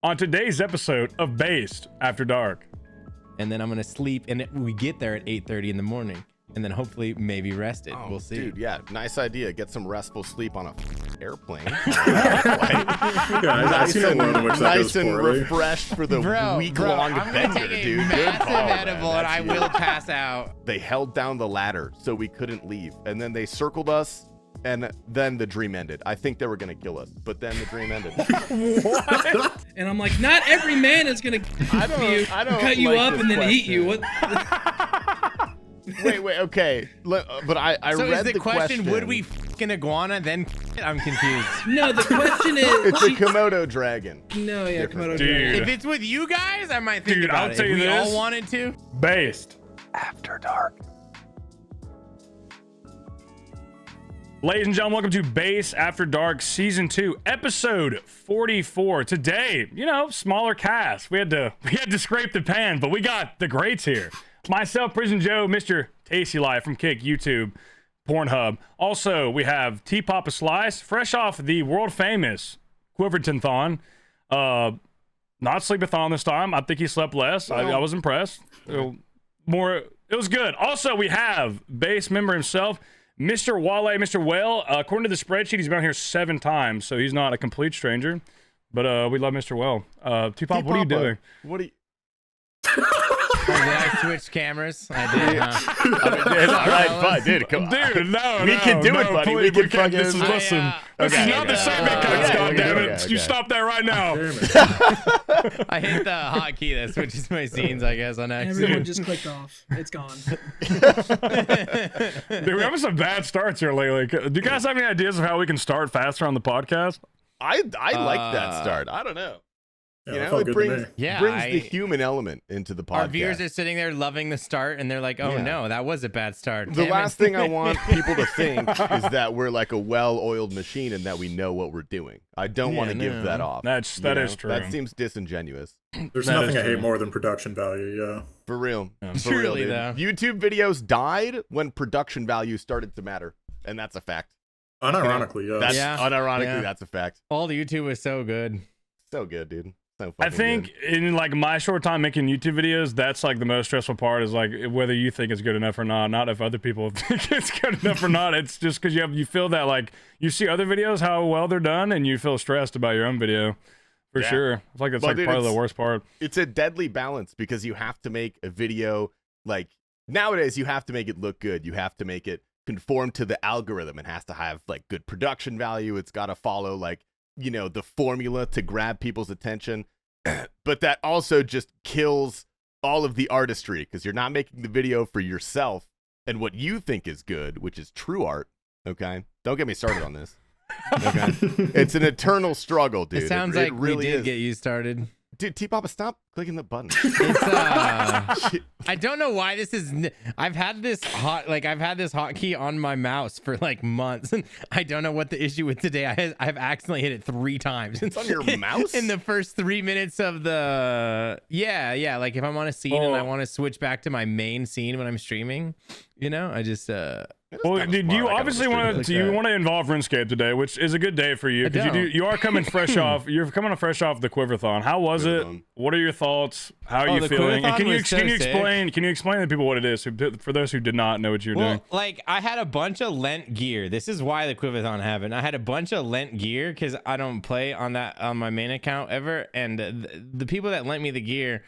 on today's episode of Based After Dark. And then I'm gonna sleep, and we get there at 8:30 in the morning, and then hopefully maybe rested. Oh, we'll see. Dude, yeah, nice idea. Get some restful sleep on a airplane. Nice and refreshed for the week-long I'm gonna adventure, take a dude. massive Good call, edible, man. and I will pass out. They held down the ladder so we couldn't leave, and then they circled us, and then the dream ended. I think they were gonna kill us, but then the dream ended. What? And I'm like, not every man is gonna cut you like up this and then eat you. question. What? Wait, okay. But I So read is the question, would we f*** an iguana then? I'm confused. No, the question is. It's a Komodo dragon. No, yeah, Komodo Dude. dragon. If it's with you guys, I might think Dude, about I'll it. tell If you we this. all wanted to. Based After Dark. Ladies and gentlemen, welcome to Base After Dark Season 2, Episode 44. Today, smaller cast. We had to scrape the pan, but we got the greats here. Myself, Prison Joe, Mr. Tasty Life from Kick, YouTube, Pornhub. Also, we have Tpapa Slice, fresh off the world famous Quivathon. Not Sleepathon this time. I think he slept less. I was impressed. It was good. Also, we have base member himself, Mr. Wale, Mr. Whale. According to the spreadsheet, he's been on here 7 times, so he's not a complete stranger. But we love Mr. Whale. Tpapa, what are you doing? What are you? Did I switch cameras? I did. All right, fine, dude. Come on. Dude, no, We can do it, no, buddy. please, We can can't. fucking. This is listen. This is not the segment cuts, goddammit. You stop that right now. I hit the hotkey that switches my scenes, I guess, on accident. Everyone just clicked off. It's gone. Dude, we're having some bad starts here lately. Do you guys have any ideas of how we can start faster on the podcast? I like that start. I don't know. Yeah, It brings Yeah, the human element into the podcast. Our viewers are sitting there loving the start, and they're like, "Oh no, that was a bad start." The Damn last it." thing I want people to think is that we're like a well-oiled machine and that we know what we're doing. I don't want to give that off. That is true. That seems disingenuous. There's That nothing is I hate true. more than production value, yeah. For real. For Truly, real, dude. though. YouTube videos died when production value started to matter, and that's a fact. Unironically, yeah. That's unironically, Yeah. that's a fact. All the YouTube was so good. So good, dude. So I fucking think good. in like my short time making YouTube videos, that's like the most stressful part is like whether you think it's good enough or not if other people think it's good enough or not. It's just because you feel that like you see other videos how well they're done and you feel stressed about your own video for sure. I feel like that's Dude, probably the worst part. It's a deadly balance because you have to make a video like nowadays you have to make it look good. You have to make it conform to the algorithm. It has to have like good production value. It's got to follow like the formula to grab people's attention. But that also just kills all of the artistry because you're not making the video for yourself and what you think is good, which is true art. Okay, don't get me started on this. Okay, it's an eternal struggle, dude. It sounds it like really we did is. get you started. Dude, Tpapa, stop clicking the button. It's I don't know why this is. I've had this hotkey on my mouse for like months, and I don't know what the issue with today. I've accidentally hit it 3 times. It's on your mouse in the first 3 minutes of the. Yeah. Like if I'm on a scene and I want to switch back to my main scene when I'm streaming, I just. Well, dude, you obviously want to involve RuneScape today, which is a good day for you because you are coming fresh off. You're coming fresh off the Quivathon. How was it? What are your thoughts? How are you feeling? And can you explain to people what it is for those who did not know what you're doing? Like I had a bunch of Lent gear. This is why the Quivathon happened. I had a bunch of Lent gear because I don't play on my main account ever, and the people that lent me the gear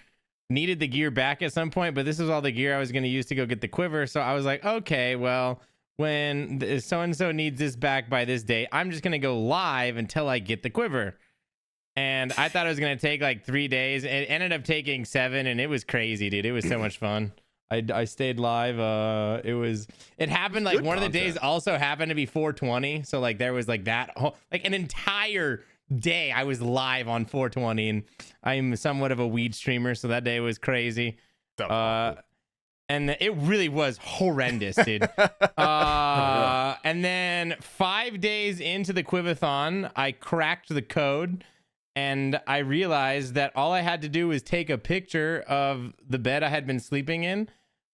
needed the gear back at some point. But this is all the gear I was going to use to go get the quiver. So I was like, okay, well. When so-and-so needs this back by this date, I'm just going to go live until I get the quiver. And I thought it was going to take like 3 days. It ended up taking 7, and it was crazy, dude. It was so much fun. I stayed live. It happened like one of the days also happened to be 420. So like there was like that whole, like an entire day I was live on 420, and I'm somewhat of a weed streamer. So that day was crazy. And it really was horrendous, dude. And then 5 days into the Quivathon, I cracked the code, and I realized that all I had to do was take a picture of the bed I had been sleeping in.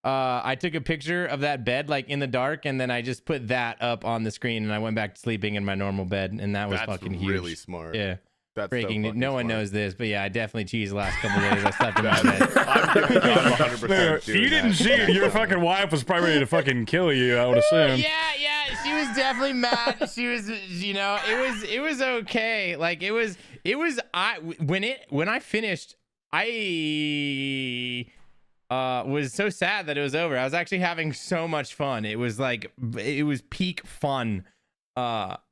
I took a picture of that bed, like in the dark, and then I just put that up on the screen, and I went back to sleeping in my normal bed, and that was fucking huge. Really smart. Yeah. That's breaking so news. No one smart. knows this, but yeah, I definitely cheesed the last couple days. I slept in my bed. I'm 100% If doing you didn't that. cheat, your fucking wife was probably ready to fucking kill you, I would assume. Yeah, she was definitely mad. She was, it was okay. Like when I finished, I was so sad that it was over. I was actually having so much fun. It was peak fun.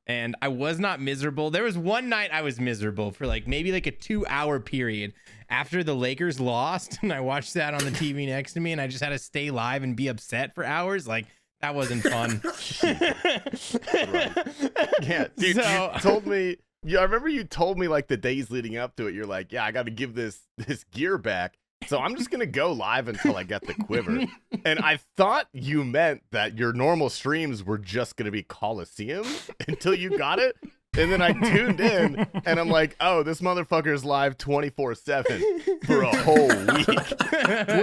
And I was not miserable. There was one night I was miserable for maybe a 2-hour period after the Lakers lost, and I watched that on the TV next to me, and I just had to stay live and be upset for hours. That wasn't fun. Yeah, dude, So- you told me. Yeah, I remember you told me the days leading up to it. You're like, yeah, I got to give this gear back. So I'm just gonna go live until I get the quiver. And I thought you meant that your normal streams were just gonna be Coliseum until you got it. And then I tuned in and I'm like, oh, this motherfucker's live 24/7 for a whole week.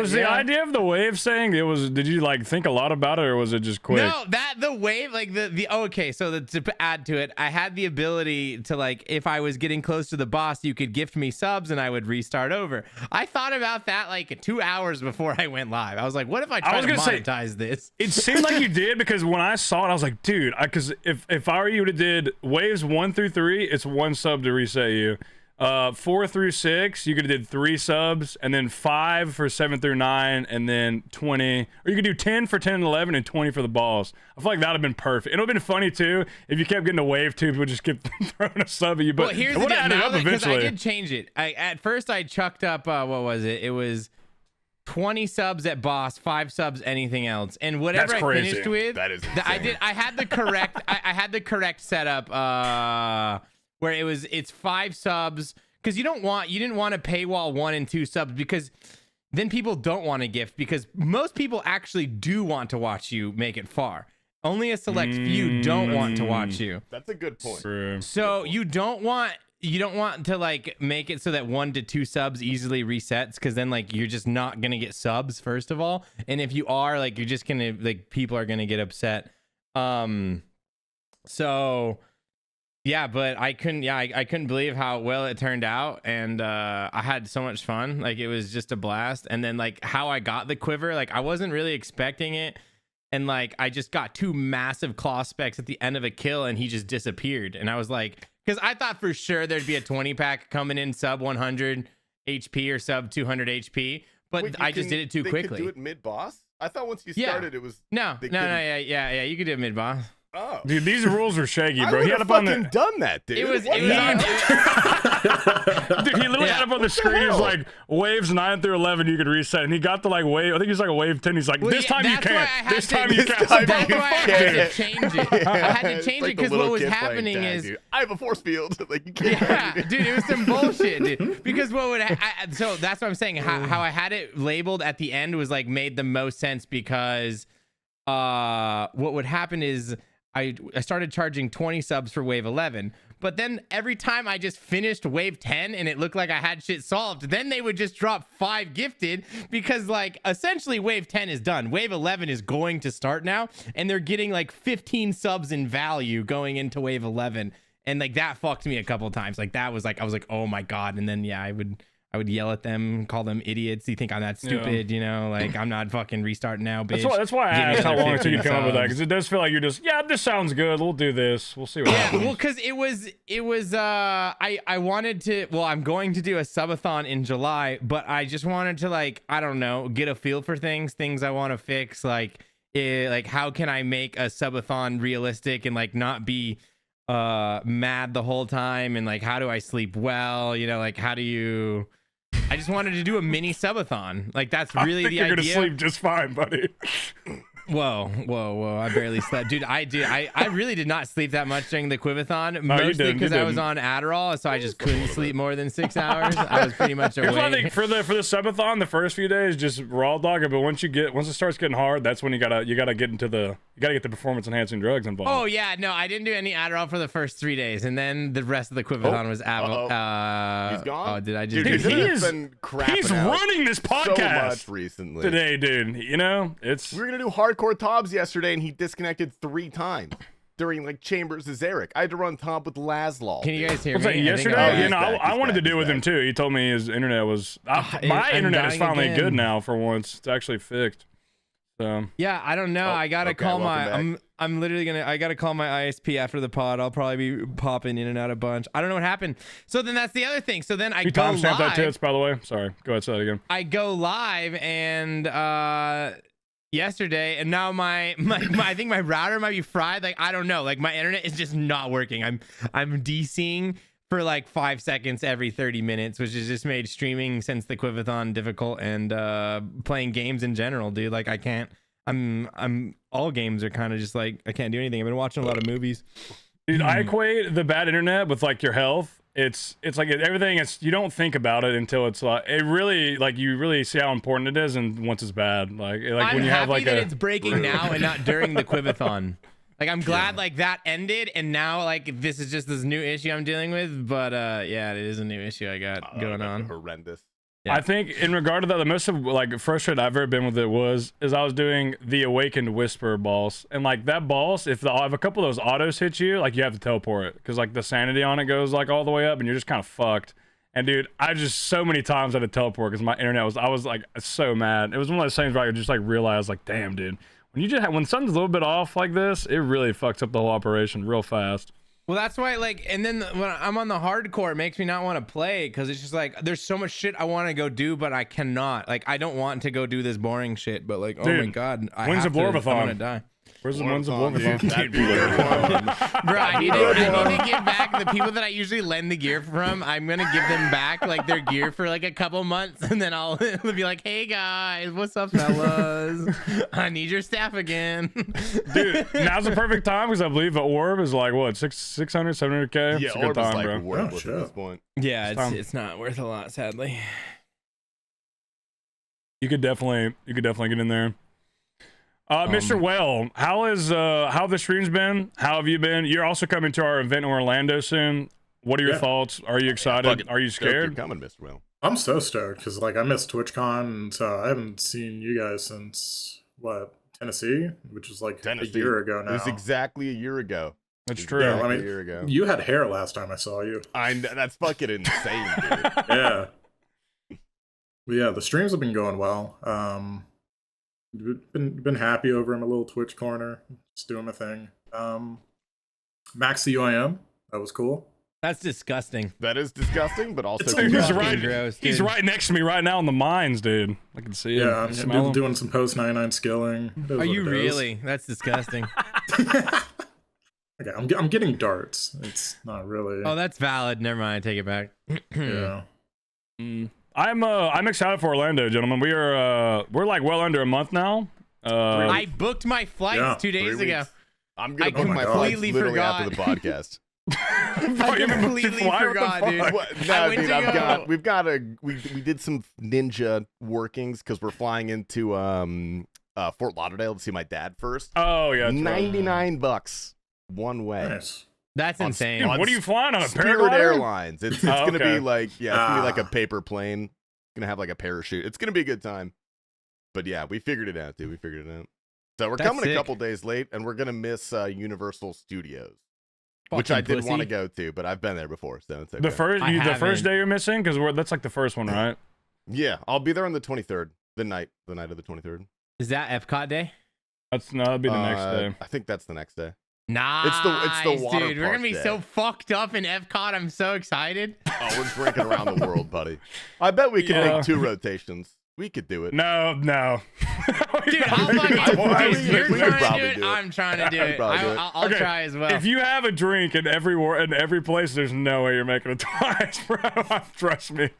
Was the idea of the wave saying it was? Did you think a lot about it, or was it just quick? No, the wave, okay. So to add to it, I had the ability to if I was getting close to the boss, you could gift me subs and I would restart over. I thought about that 2 hours before I went live. I was like, what if I try to monetize this? It seemed like you did, because when I saw it, I was like, dude, because if I were you, would have did waves 1 through 3, it's 1 sub to reset you. 4 through 6, you could have did 3 subs, and then 5 for 7 through 9, and then 20, or you could do 10 for 10 and 11, and 20 for the balls. I feel like that would have been perfect. It would have been funny too if you kept getting a wave 2, people just kept throwing a sub at you. But Well, here's it the would have deal. added up Because I eventually. did change it. At first I chucked up what was it? It was 20 subs at boss, 5 subs anything else, and whatever That's I crazy. finished with, That is I had the correct I had the correct setup where it's 5 subs, because you didn't want to paywall 1 and 2 subs, because then people don't want to gift, because most people actually do want to watch you make it far. Only a select few don't want to watch you. That's a good point. True. So you don't want to make it so that 1 to 2 subs easily resets, because then you're just not gonna get subs, first of all, and if you are you're just gonna people are gonna get upset. So yeah, but I couldn't believe how well it turned out, and I had so much fun. It was just a blast. And then how I got the quiver, I wasn't really expecting it, and I just got 2 massive claw specs at the end of a kill, and he just disappeared, and I was like, because I thought for sure there'd be a 20 pack coming in sub 100 HP or sub 200 HP, but Wait, I just did it too they quickly. Could do it mid boss. I thought once you Yeah. started, it was No, they yeah, you could do it mid boss. Oh, Dude, these rules are shaky, I bro. He would had have up on fucking the done that, dude. It was What on- dude. He literally Yeah. had up on the screen. He was like, waves 9 through 11, you could reset, and he got to wave. I think he was a wave 10. He's like, Well, this yeah, time you that's why can't. I had This to- time you this can't. time That's you why I can't. had to change it. I had to It's change like it the because little what was kid playing happening tag, is, dude. I have a force field. You can't. yeah, dude, it was some bullshit, dude. Because what would so that's what I'm saying. How I had it labeled at the end was made the most sense, because what would happen is I started charging 20 subs for wave 11, but then every time I just finished wave 10 and it looked like I had shit solved, then they would just drop 5 gifted, because essentially wave 10 is done. Wave 11 is going to start now, and they're getting 15 subs in value going into wave 11. And that fucked me a couple of times. That was I was like, oh my God. And then yeah, I would yell at them, call them idiots. You think I'm that stupid, I'm not fucking restarting now, bitch. That's why I Give me asked how another long it took you to 15 come up with that, subs. because it does feel like you're just, yeah, this sounds good. We'll do this. We'll see what Yeah, happens. well, because it was I wanted to, well, I'm going to do a subathon in July, but I just wanted to I don't know, get a feel for things I want to fix, how can I make a subathon realistic and not be mad the whole time, and how do I sleep well, how do you, I just wanted to do a mini subathon. That's really I think the you're idea. gonna sleep just fine, buddy. Whoa! I barely slept, dude. I really did not sleep that much during the Quivathon, you mostly didn't, you because I was didn't. on Adderall, so I just couldn't sleep more than 6 hours. I was pretty much Here's what I awake. think for the subathon, the first few days just raw dog it, but once it starts getting hard, that's when you gotta get the performance enhancing drugs involved. Oh yeah, no, I didn't do any Adderall for the first 3 days, and then the rest of the Quivathon was Adderall. He's gone? Oh, did I just? Dude, he he's is been crapping he's out running this so podcast much recently. today, dude. It's We were gonna do hardcore Tobs yesterday, and he disconnected 3 times. during like Chambers' Zarek. I had to run top with Laszlo. Can you guys hear Was me? that I think yesterday? I'm- You know, back, I he's wanted to back, do with he's him back. too. He told me his internet was. My I'm internet is dying finally again. good now for once. It's actually fixed. So Yeah, I don't know. Oh, I gotta okay, call welcome my. I'm literally gonna. I gotta call my ISP after the pod. I'll probably be popping in and out a bunch. I don't know what happened. So then that's the other thing. So then I you go timestamp that live. tits, by the way. Sorry. Go ahead, say that again. I go live and yesterday, and now my I think my router might be fried. Like I don't know. Like my internet is just not working. I'm DCing for like 5 seconds every 30 minutes, which has just made streaming since the Quivathon difficult, and playing games in general, dude. Like I can't. I'm all games are kind of just like I can't do anything. I've been watching a lot of movies. Dude, I equate the bad internet with like your health. It's like everything. It's you don't think about it until it's like it really like you really see how important it is, and once it's bad, like I'm when you happy have like that a it's breaking now and not during the Quivathon. Like I'm glad like that ended, and now like this is just this new issue I'm dealing with. But yeah, it is a new issue I got going on. Horrendous. Yeah. I think in regard to that, the most like frustrated I've ever been with it is I was doing the Awakened Whisper boss, and like that boss, if a couple of those autos hit you, like you have to teleport it because like the sanity on it goes like all the way up, and you're just kind of fucked. And dude, I just so many times had to teleport because my internet I was like so mad. It was one of those things where I just like realized like, damn, dude, when something's a little bit off like this, it really fucks up the whole operation real fast. Well, that's why, like, and then when I'm on the hardcore, it makes me not want to play because it's just like there's so much shit I want to go do, but I cannot. Like, I don't want to go do this boring shit, but like, oh my god, when's the Blorbathon? I want to die. When's the Blorbathon? Bro, I need to give back the people that I usually lend the gear from. I'm gonna give them back like their gear for like a couple months, and then I'll be like, "Hey guys, what's up, fellas? I need your staff again." Dude, now's the perfect time because I believe the orb is like what 600, 700K. Yeah, It's a good Orb is time, like bro. worthless shit. at this point. Yeah, it's not worth a lot, sadly. You could definitely get in there. Mr. Well, how have the streams been? How have you been? You're also coming to our event in Orlando soon. What are your thoughts? Are you excited? Fucking Are you stoked you're scared? coming, Mr. Will. I'm so stoked because like I missed TwitchCon, and so I haven't seen you guys since what Tennessee, which was like a year ago now. It was exactly a year ago. That's true. Yeah, I mean, a year ago. You had hair last time I saw you. That's fucking insane, dude. Yeah. But yeah, the streams have been going well. Been happy over in my little Twitch corner, just doing my thing. Max the UIM, that was cool. That's disgusting. That is disgusting, but also Dude, he's fucking right. gross, He's dude. right next to me right now in the mines, dude. I can see him. Yeah, I'm Smell him. doing some post 99 skilling. It is Are what you it is. really? That's disgusting. Okay, I'm getting darts. It's not really. Oh, that's valid. Never mind. I take it back. Yeah. I'm excited for Orlando, gentlemen. We're like well under a month now. I booked my flights 2 days 3 ago. weeks. I'm gonna I book my flights completely literally forgot. after the podcast. I completely forgot, dude. No, went dude, to we did some ninja workings because we're flying into Fort Lauderdale to see my dad first. Oh yeah, that's right. $99 one way. Nice. That's On- insane. Dude, what are you flying on a Spirit paraglider? Airlines. It's gonna okay. be like it's gonna be like a Ah. paper plane. Gonna have like a parachute. It's gonna be a good time. But yeah, we figured it out, dude. We figured it out. So we're That's coming a sick. couple days late, and we're gonna miss Universal Studios, which Fucking I did pussy. want to go to, but I've been there before, so it's okay. The first I the first haven't. day you're missing because that's like the first one, right? Yeah, I'll be there on the 23rd, the night of the 23rd. Is that Epcot day? That'd be the next day. I think that's the next day. Nice, the water dude. We're park gonna be day. so fucked up in Epcot. I'm so excited. Oh, we're drinking around the world, buddy. I bet we could Yeah. make 2 rotations. We could do it. No. Dude, I'll I fucking. mean, Dude, you're we could trying to probably do it. do it. I'm trying to do I'd it. probably do it. I'll Okay, try as well. If you have a drink in every place, there's no way you're making it twice, bro. Trust me.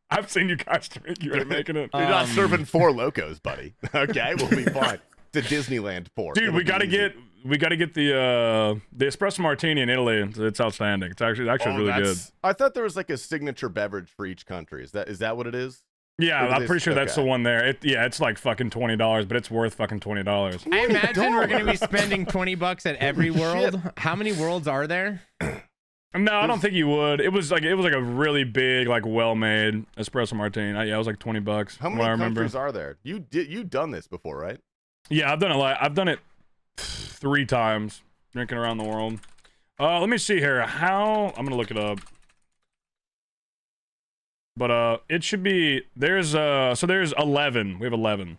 I've seen you guys drink. You ain't making it. You're not serving 4 locos, buddy. Okay, we'll be fine. It's a Disneyland port. Dude, It'll we be gotta easy. get the espresso martini in Italy. It's outstanding. It's actually really good. That's- I thought there was like a signature beverage for each country. Is that what it is? Yeah, Or do I'm they- pretty sure that's the okay. one there. It's like fucking $20, but it's worth fucking $20. I imagine we're gonna be $20. spending $20 at every world. How many worlds are there? No, I don't think you would. It was like a really big, like well-made espresso martini. Yeah, it was like $20. How from many what I remember. countries are there? You've done this before, right? Yeah, I've done it 3 times. Drinking around the world. Let me see here. I'm gonna look it up. But it should be there's 11. We have 11.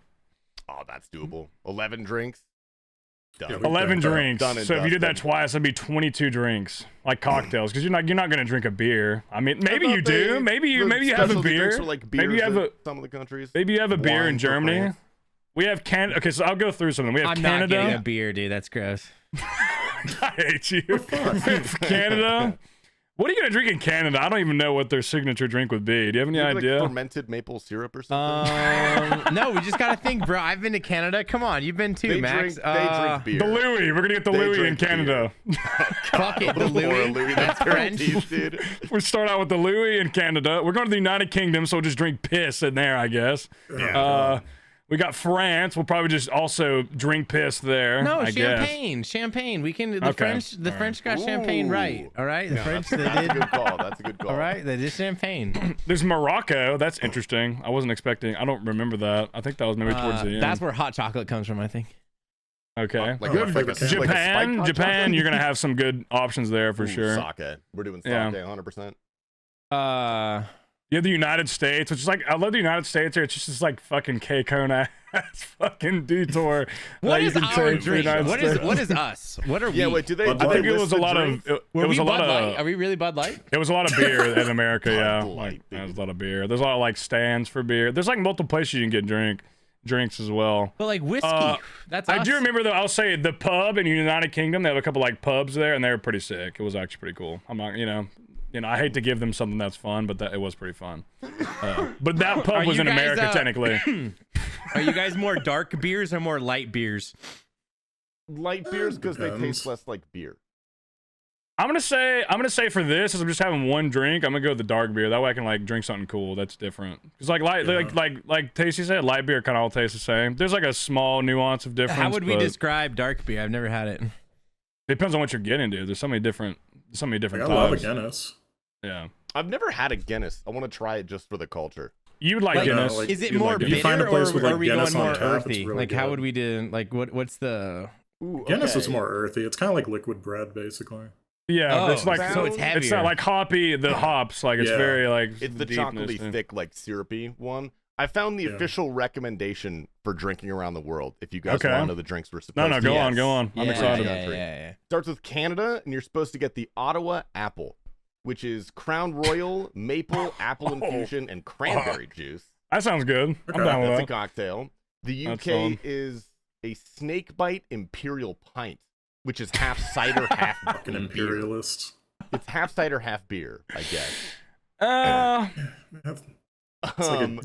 Oh, that's doable. 11 drinks. Done. Yeah, 11 drinks. Done and So if you did that dusted. twice, that'd be 22 drinks, like cocktails. Because you're not gonna drink a beer. I mean, maybe you do. Maybe you have a beer. Maybe you have some of the countries. Maybe you have a beer in Wine for Germany. France. We have Canada. Okay, so I'll go through something. We have I'm not Canada. getting a beer, dude. That's gross. I hate you. Canada. What are you gonna drink in Canada? I don't even know what their signature drink would be. Do you have any Maybe, idea? Like fermented maple syrup or something. No, we just gotta think, bro. I've been to Canada. Come on, you've been too, they Max. drink beer. The Louis. We're gonna get the They Louis in drink beer. Canada. Fuck it, the Louis. That's French. French, dude. We start out with the Louis in Canada. We're going to the United Kingdom, so we'll just drink piss in there, I guess. We got France. We'll probably just also drink piss there. No, I champagne. guess. Champagne. We can. The Okay. French got champagne right. All right, the French they That's a did. good call. That's a good call. All right, they did champagne. There's Morocco. That's interesting. I wasn't expecting. I don't remember that. I think that was maybe towards the end. That's where hot chocolate comes from, I think. Okay. Like, Good. like a spiked hot Japan. chocolate? You're gonna have some good options there for Ooh, sure. Sake. We're doing sake, Yeah. 100%. You have the United States, which is like I love the United States here. It's just this like fucking K-Kona ass fucking detour. What that you is can our take to the drink? United What is States. us? What are we? Yeah, wait, do they? Bud do I they think it list was a the lot drinks? of. Were It was we a lot Bud Light? of. Are we really Bud Light? It was a lot of beer in America, yeah. Bud Light, Like, baby. there's a lot of beer. There's a lot of like stands for beer. There's like multiple places you can get drinks as well. But like whiskey, that's I us. do remember though. I'll say the pub in the United Kingdom. They have a couple like pubs there, and they were pretty sick. It was actually pretty cool. I'm not, I hate to give them something that's fun, but it was pretty fun. But that pub was you in guys, America technically. Are you guys more dark beers or more light beers? Light beers because they Depends. taste less like beer. I'm gonna say for this, as I'm just having one drink, I'm gonna go with the dark beer. That way I can like drink something cool that's different. Cause like like Tasty said, light beer kind of all tastes the same. There's like a small nuance of difference. How would we but describe dark beer? I've never had it. Depends on what you're getting, dude. There's so many different Like, I love a types. Guinness. Yeah, I've never had a Guinness. I want to try it just for the culture. you would like Like, Guinness. like, Is it You'd more like If you Guinness. find bitter a place or with, like, are we Guinness going on more tap, it's earthy? really Like how good. would we do? Like what's the? Ooh, Guinness is okay. more earthy. It's kind of like liquid bread, basically. Yeah, Oh, it's like so it's heavier. It's not like hoppy. The hops, like it's Yeah. very like It's the deepness, chocolatey, dude. thick, like syrupy one. I found the Yeah. official recommendation for drinking around the world. If you guys Okay. want to know the drinks we're No, supposed no, to go yes. on, go on. I'm Yeah, excited. yeah. Starts with Canada, and you're supposed to get the Ottawa Apple, which is Crown Royal, maple, apple infusion, and cranberry juice. That sounds good. I'm Okay. down with That's a that. cocktail. The That's UK solid. is a snake bite imperial pint, which is half cider, half Fucking beer. imperialist. It's half cider, half beer, I guess. It's like a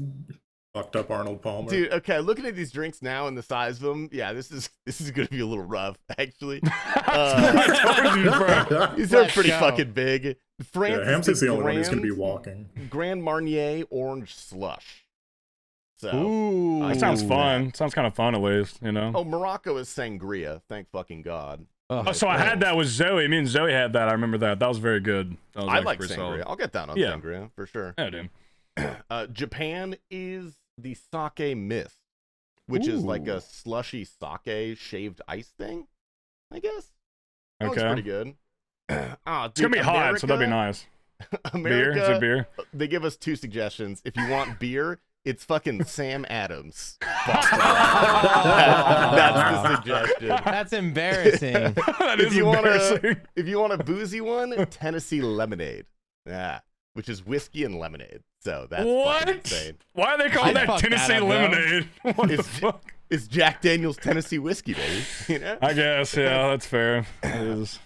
fucked up Arnold Palmer. Dude, okay, looking at these drinks now and the size of them, yeah, this is gonna be a little rough, actually. I told you, bro. These are Let's pretty go. fucking big. Yeah, France Hamsey's the only one who's Grand, going to be walking. Grand Marnier Orange Slush. So, Ooh, That sounds fun. Sounds kind of fun at least, oh, Morocco is sangria. Thank fucking God. Oh, so I had that with Zoe. Me and Zoe had that. I remember that. That was very good. That was I actually like pretty sangria. solid. I'll get down on Yeah. sangria for sure. Yeah, dude. Japan is the sake mist, which is like a slushy sake shaved ice thing, I guess. That looks Okay. pretty good. It's gonna be hot, so that'd be nice. America, Beer? Is it beer? They give us two suggestions. If you want beer, it's fucking Sam Adams. That's the suggestion. That's embarrassing. That If is you want embarrassing. if you want a boozy one, Tennessee lemonade. Yeah, which is whiskey and lemonade. So that's fucking What? insane. Why are they calling I'd that fuck that Tennessee up, bro. lemonade? What the It's- fuck? It's Jack Daniel's Tennessee whiskey, baby. You know? I guess, yeah, that's fair. It is.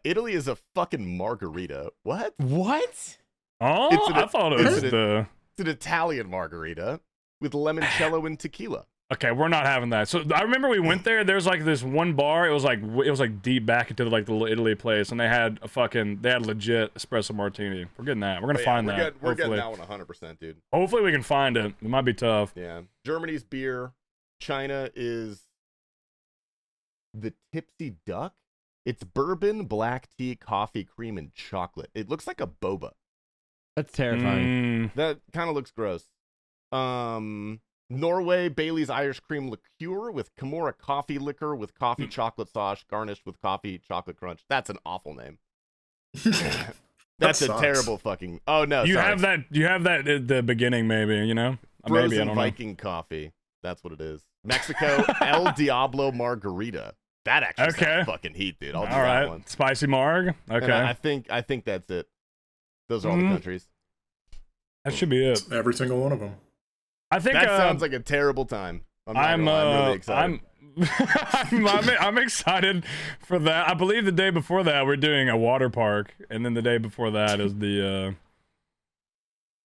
Italy is a fucking margarita. What? What? Oh, It's an- I thought it it's was an- the. It's an Italian margarita with limoncello and tequila. Okay, we're not having that. So I remember we went there. There was like this one bar. It was like deep back into like the little Italy place, and they had legit espresso martini. We're getting that. We're gonna But yeah, find that. We're getting hopefully. that one 100%, dude. Hopefully we can find it. It might be tough. Yeah. Germany's beer. China is the Tipsy Duck. It's bourbon, black tea, coffee, cream, and chocolate. It looks like a boba. That's terrifying. Mm, That kind of looks gross. Norway Bailey's Irish cream liqueur with Kimura coffee liquor with coffee chocolate sauce garnished with coffee chocolate crunch. That's an awful name. That's a terrible fucking. Oh no, You sorry. have that. You have that at the beginning, maybe. You know, Frozen maybe I don't Viking coffee. That's what it is. Mexico El Diablo Margarita. That actually sounds fucking heat, dude. I'll do that one. Spicy marg. Okay, And I think that's it. Those are all the countries. That should be it. Every single one of them. I think That sounds like a terrible time. I'm really excited. I'm excited for that. I believe the day before that we're doing a water park, and then the day before that is the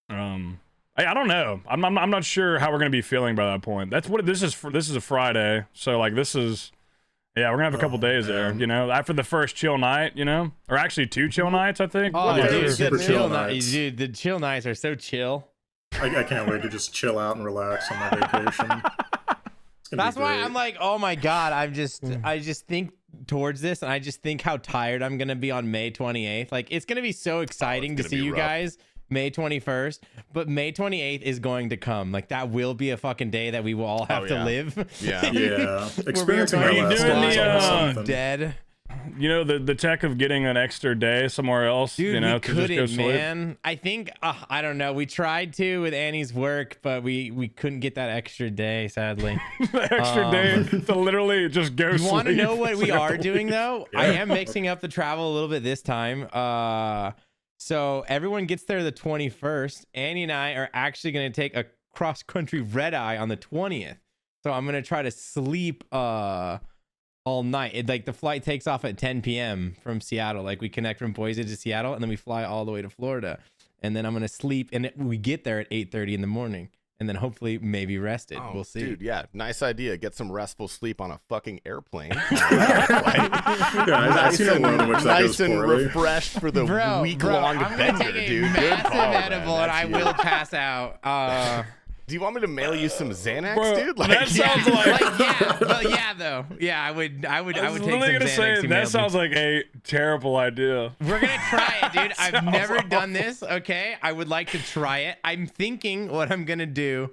I don't know. I'm not sure how we're gonna be feeling by that point. That's what this is for. This is a Friday, so like this is. Yeah, we're gonna have a couple days there, you know, after the first chill night, you know, or actually 2 chill nights, I think. Oh, dude, super chill nights. Dude, the chill nights are so chill. I can't wait to just chill out and relax on my vacation. That's why I'm like, oh my god, I just think towards this, and I just think how tired I'm gonna be on May 28th. Like, it's gonna be so exciting to see you guys May 21st, but May 28th is going to come. Like, that will be a fucking day that we will all have to live. Yeah. Experiencing Are you that doing last dead? You know, the tech of getting an extra day somewhere else, Dude, you know, we to just go couldn't, sleep. man. I think I don't know. We tried to with Annie's work, but we couldn't get that extra day, sadly. The extra day to literally just go sleep. You want to know what we are doing week. though? Yeah. I am mixing up the travel a little bit this time. So everyone gets there the 21st. Annie and I are actually going to take a cross-country red-eye on the 20th. So I'm going to try to sleep all night. Like, the flight takes off at 10 p.m. from Seattle. Like, we connect from Boise to Seattle, and then we fly all the way to Florida. And then I'm going to sleep, and we get there at 8:30 in the morning. And then hopefully maybe rested. Oh, we'll see. Dude, yeah, nice idea. Get some restful sleep on a fucking airplane. I've seen a one in which that goes nice and poorly. refreshed for the week-long I'm gonna adventure, take a dude. Good massive call, man. edible, and I That's will huge. pass out. Do you want me to mail you some Xanax, Bro, dude? that sounds Yeah, yeah, I would take I was some literally gonna Xanax. say to that mail sounds like a terrible idea. We're gonna try it, dude. I've Sounds never awful. done this. Okay, I would like to try it. I'm thinking what I'm gonna do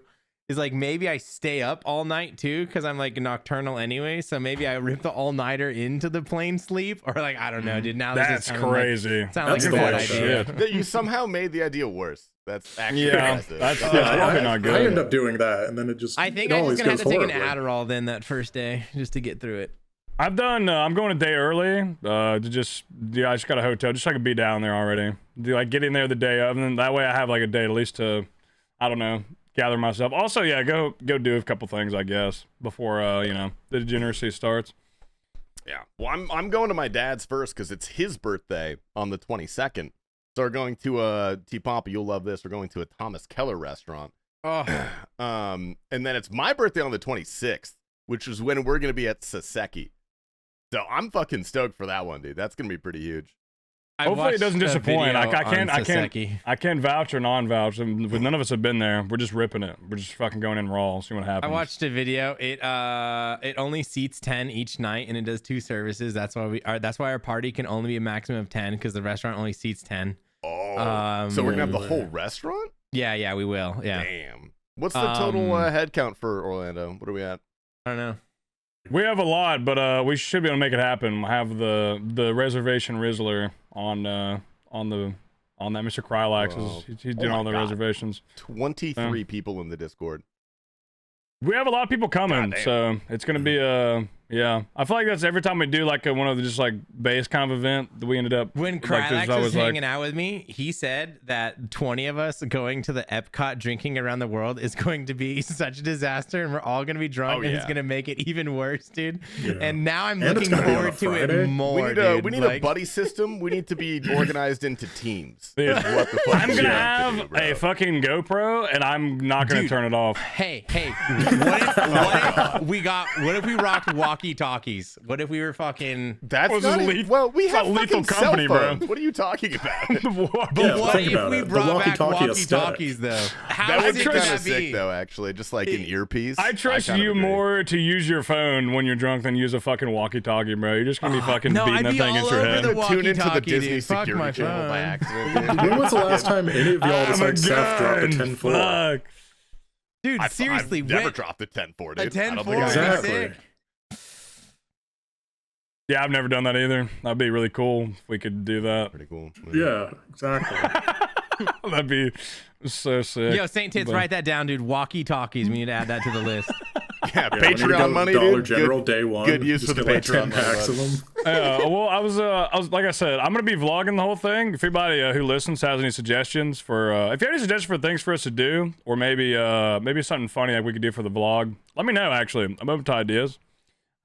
is like maybe I stay up all night too, because I'm like nocturnal anyway. So maybe I rip the all-nighter into the plane sleep, or like I don't know, dude. Now this That's is sounding crazy. Like, sounds That's like a the bad way to idea. Shit. That you somehow made the idea worse. That's actually Yeah, impressive. that's Yeah, probably not good. I end up doing that, and then it just I think it I'm always just gonna have goes to take an horribly. Adderall then that first day just to get through it. I've done. I'm going a day early. I just got a hotel just so I could be down there already. Like get in there the day of, and then that way I have like a day at least to, I don't know, gather myself. Also, yeah, go do a couple things I guess before the degeneracy starts. Yeah. Well, I'm going to my dad's first because it's his birthday on the 22nd. So we're going to Tpapa. You'll love this. We're going to a Thomas Keller restaurant. Oh, And then it's my birthday on the 26th, which is when we're gonna be at Saseki. So I'm fucking stoked for that one, dude. That's gonna be pretty huge. Hopefully it doesn't disappoint. I can't vouch or non-vouch. But none of us have been there. We're just ripping it. We're just fucking going in raw. See what happens. I watched a video. It only seats 10 each night, and it does 2 services. That's why our party can only be a maximum of 10 because the restaurant only seats 10. Oh, so we're gonna have the whole restaurant? Yeah, we will. Yeah, Damn. What's the total head count for Orlando? What are we at? I don't know. We have a lot, but we should be able to make it happen. We'll have the reservation Rizzler on that Mr. Krylax. He's doing all the reservations. 23 people in the Discord. We have a lot of people coming, so it's gonna be yeah. I feel like that's every time we do like one of the just like base kind of event that we ended up. When like, Krylax there's was hanging like, out with me, he said that 20 of us going to the Epcot drinking around the world is going to be such a disaster, and we're all going to be drunk, and it's going to make it even worse, dude. Yeah. And now I'm And it's looking gonna be on a forward to Friday. it more, We need a buddy system. We need to be organized into teams. Dude, What the fuck I'm is gonna shit have to do, bro? a fucking GoPro, and I'm not gonna Dude. turn it off. Hey, what if we rocked walkie-talkies? What if we were fucking... That's Was not this it. lethal? Well, we It's have not fucking lethal cell company, bro. phones. What are you talking about? But Yeah, what think if about we it. The brought back walkie-talkie walkie-talkies, though? How That would sick be would kind that of sick, be? though, actually. Just like an earpiece. I trust kind of you agree. more to use your phone when you're drunk than use a fucking walkie-talkie, bro. You're just gonna be fucking no, beating I'd that be thing all against your over head. the Tune into the walkie-talkie, Disney dude. Fuck security my channel by phone. accident. When was the last time any of y'all just like I'm a self dropped a gun. 10-4? Fuck. Dude, seriously, I've never dropped a 10-4, dude. A 10-4 I don't think would be I have. Exactly. sick. Yeah, I've never done that either. That'd be really cool if we could do that. Pretty cool. Yeah, exactly. That'd be so sick. Yo, Saint Tits, But- wait that down, dude. Walkie-talkies. We need to add that to the list. Yeah, Yeah, when you Patreon go money, Dollar dude. General Good, day one. good use just for the get, like, 10 Patreon money, packs of bud. them. Well, I was like I said, I'm gonna be vlogging the whole thing. If anybody who listens has any suggestions for, if you have any suggestions for things for us to do, or maybe something funny like we could do for the vlog, let me know. Actually, I'm open to ideas.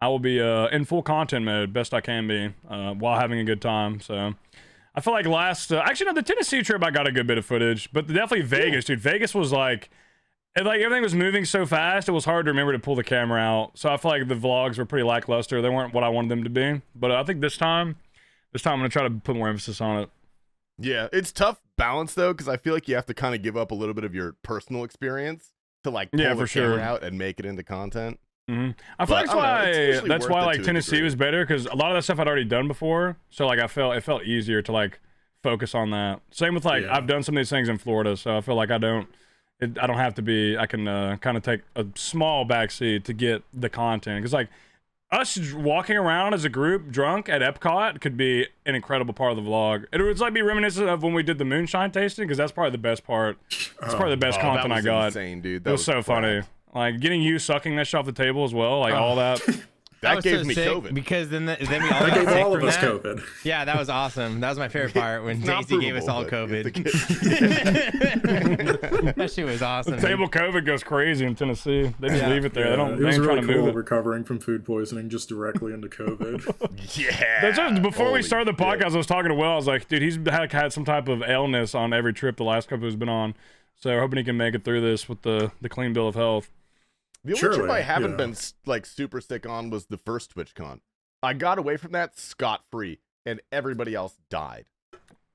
I will be in full content mode, best I can be, while having a good time. So, I feel like actually no, the Tennessee trip I got a good bit of footage, but definitely Vegas, dude. Vegas was like everything was moving so fast, it was hard to remember to pull the camera out. So I feel like the vlogs were pretty lackluster. They weren't what I wanted them to be. But I think this time I'm gonna try to put more emphasis on it. Yeah, it's tough balance though, because I feel like you have to kind of give up a little bit of your personal experience to like pull Yeah, the for sure. camera out and make it into content. Mm-hmm. I feel But, like I don't know, it's usually that's worth why it like to a Tennessee degree. was better, because a lot of that stuff I'd already done before. So like it felt easier to like focus on that. Same with like Yeah. I've done some of these things in Florida, so I feel like I don't have to be. I can kind of take a small backseat to get the content, because like us walking around as a group drunk at Epcot could be an incredible part of the vlog. It would like be reminiscent of when we did the moonshine tasting, because that's probably the best part. That's probably the best content that I was got. insane, dude. It That was so funny. cracked. Like getting you sucking that shit off the table as well, like all that. That was gave so me sick COVID. because then we all That got gave sick all of from us that. COVID. Yeah, that was awesome. That was my favorite part when It's not Daisy gave us all provable, but COVID. That shit was awesome. Table COVID goes crazy in Tennessee. They just leave it there. They Yeah, don't. it They was ain't really trying to cool move it. recovering from food poisoning just directly into COVID. Yeah. That's what, before we Holy started the shit. podcast, I was talking to Will. I was like, dude, he's had some type of illness on every trip the last couple he's been on. So we're hoping he can make it through this with the clean bill of health. The only trip Surely, I haven't yeah. been like super sick on was the first TwitchCon. I got away from that scot-free, and everybody else died.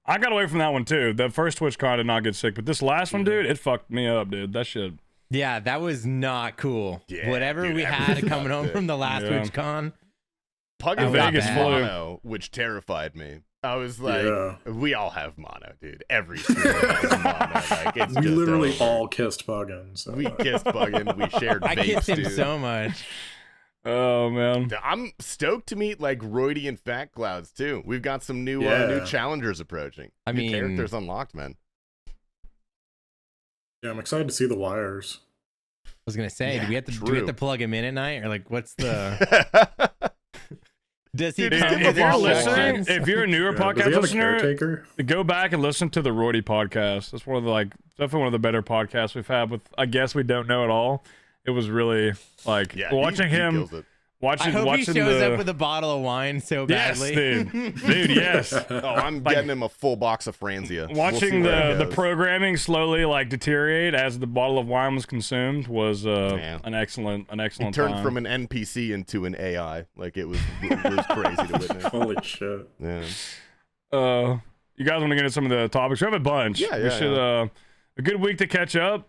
I got away from that one too. The first TwitchCon did not get sick, but this last one, dude, it fucked me up, dude. That shit. Yeah, that was not cool. Yeah, Whatever dude, we had everything coming home sucked, from the last Yeah. TwitchCon. Pug Oh, and Vegas Vegas flu. mono, which terrified me. I was like, Yeah. we all have mono, dude. Every streamer has mono. Like, it's We just literally over. all kissed Buggin. So. We kissed Buggin. We shared I vapes, kissed him dude. so much. Oh man. I'm stoked to meet like Roidy and Fat Clouds too. We've got some new Yeah. challengers approaching. I New mean- characters unlocked, man. Yeah, I'm excited to see the wires. I was gonna say, Yeah, do we have to true. plug him in at night, or like, what's the? Does he Dude, come If with you're instructions? listening, if you're a newer Yeah, does he podcast have a listener, caretaker? go back and listen to the Roidy podcast. That's one of the definitely one of the better podcasts we've had with a guest we don't know at all. It was really like Yeah, watching he him. kills it. I hope he watching shows the, up with a bottle of wine so yes, badly. dude, yes. Oh, I'm getting him a full box of Franzia. We'll see Watching where it the goes. programming slowly like deteriorate as the bottle of wine was consumed was Yeah. an excellent He turned time. from an NPC into an AI. Like it was crazy to witness. Holy shit. Yeah. You guys want to get into some of the topics? We have a bunch. Yeah, we yeah, should a good week to catch up.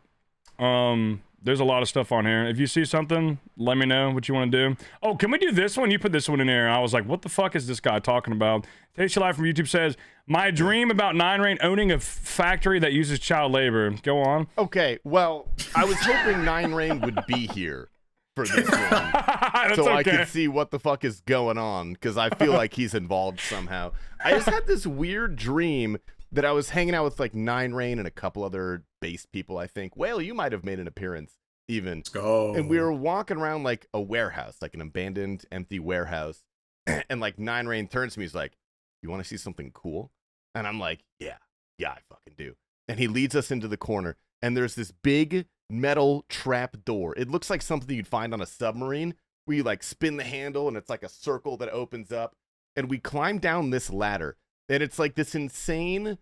There's a lot of stuff on here. If you see something, let me know what you want to do. Oh, can we do this one? You put this one in there. I was like, what the fuck is this guy talking about? Tasty Life from YouTube says, my dream about Nine Rain owning a factory that uses child labor. Go on. Okay, well, I was hoping Nine Rain would be here for this one. That's So I okay. could see what the fuck is going on, because I feel like he's involved somehow. I just had this weird dream that I was hanging out with like Nine Rain and a couple other base people, I think. Whale, you might have made an appearance even. Let's go. And we were walking around like a warehouse, like an abandoned, empty warehouse. And like Nine Rain turns to me, he's like, you want to see something cool? And I'm like, yeah, I fucking do. And he leads us into the corner, and there's this big metal trap door. It looks like something you'd find on a submarine, where you like spin the handle and it's like a circle that opens up. And we climb down this ladder, and it's like this insane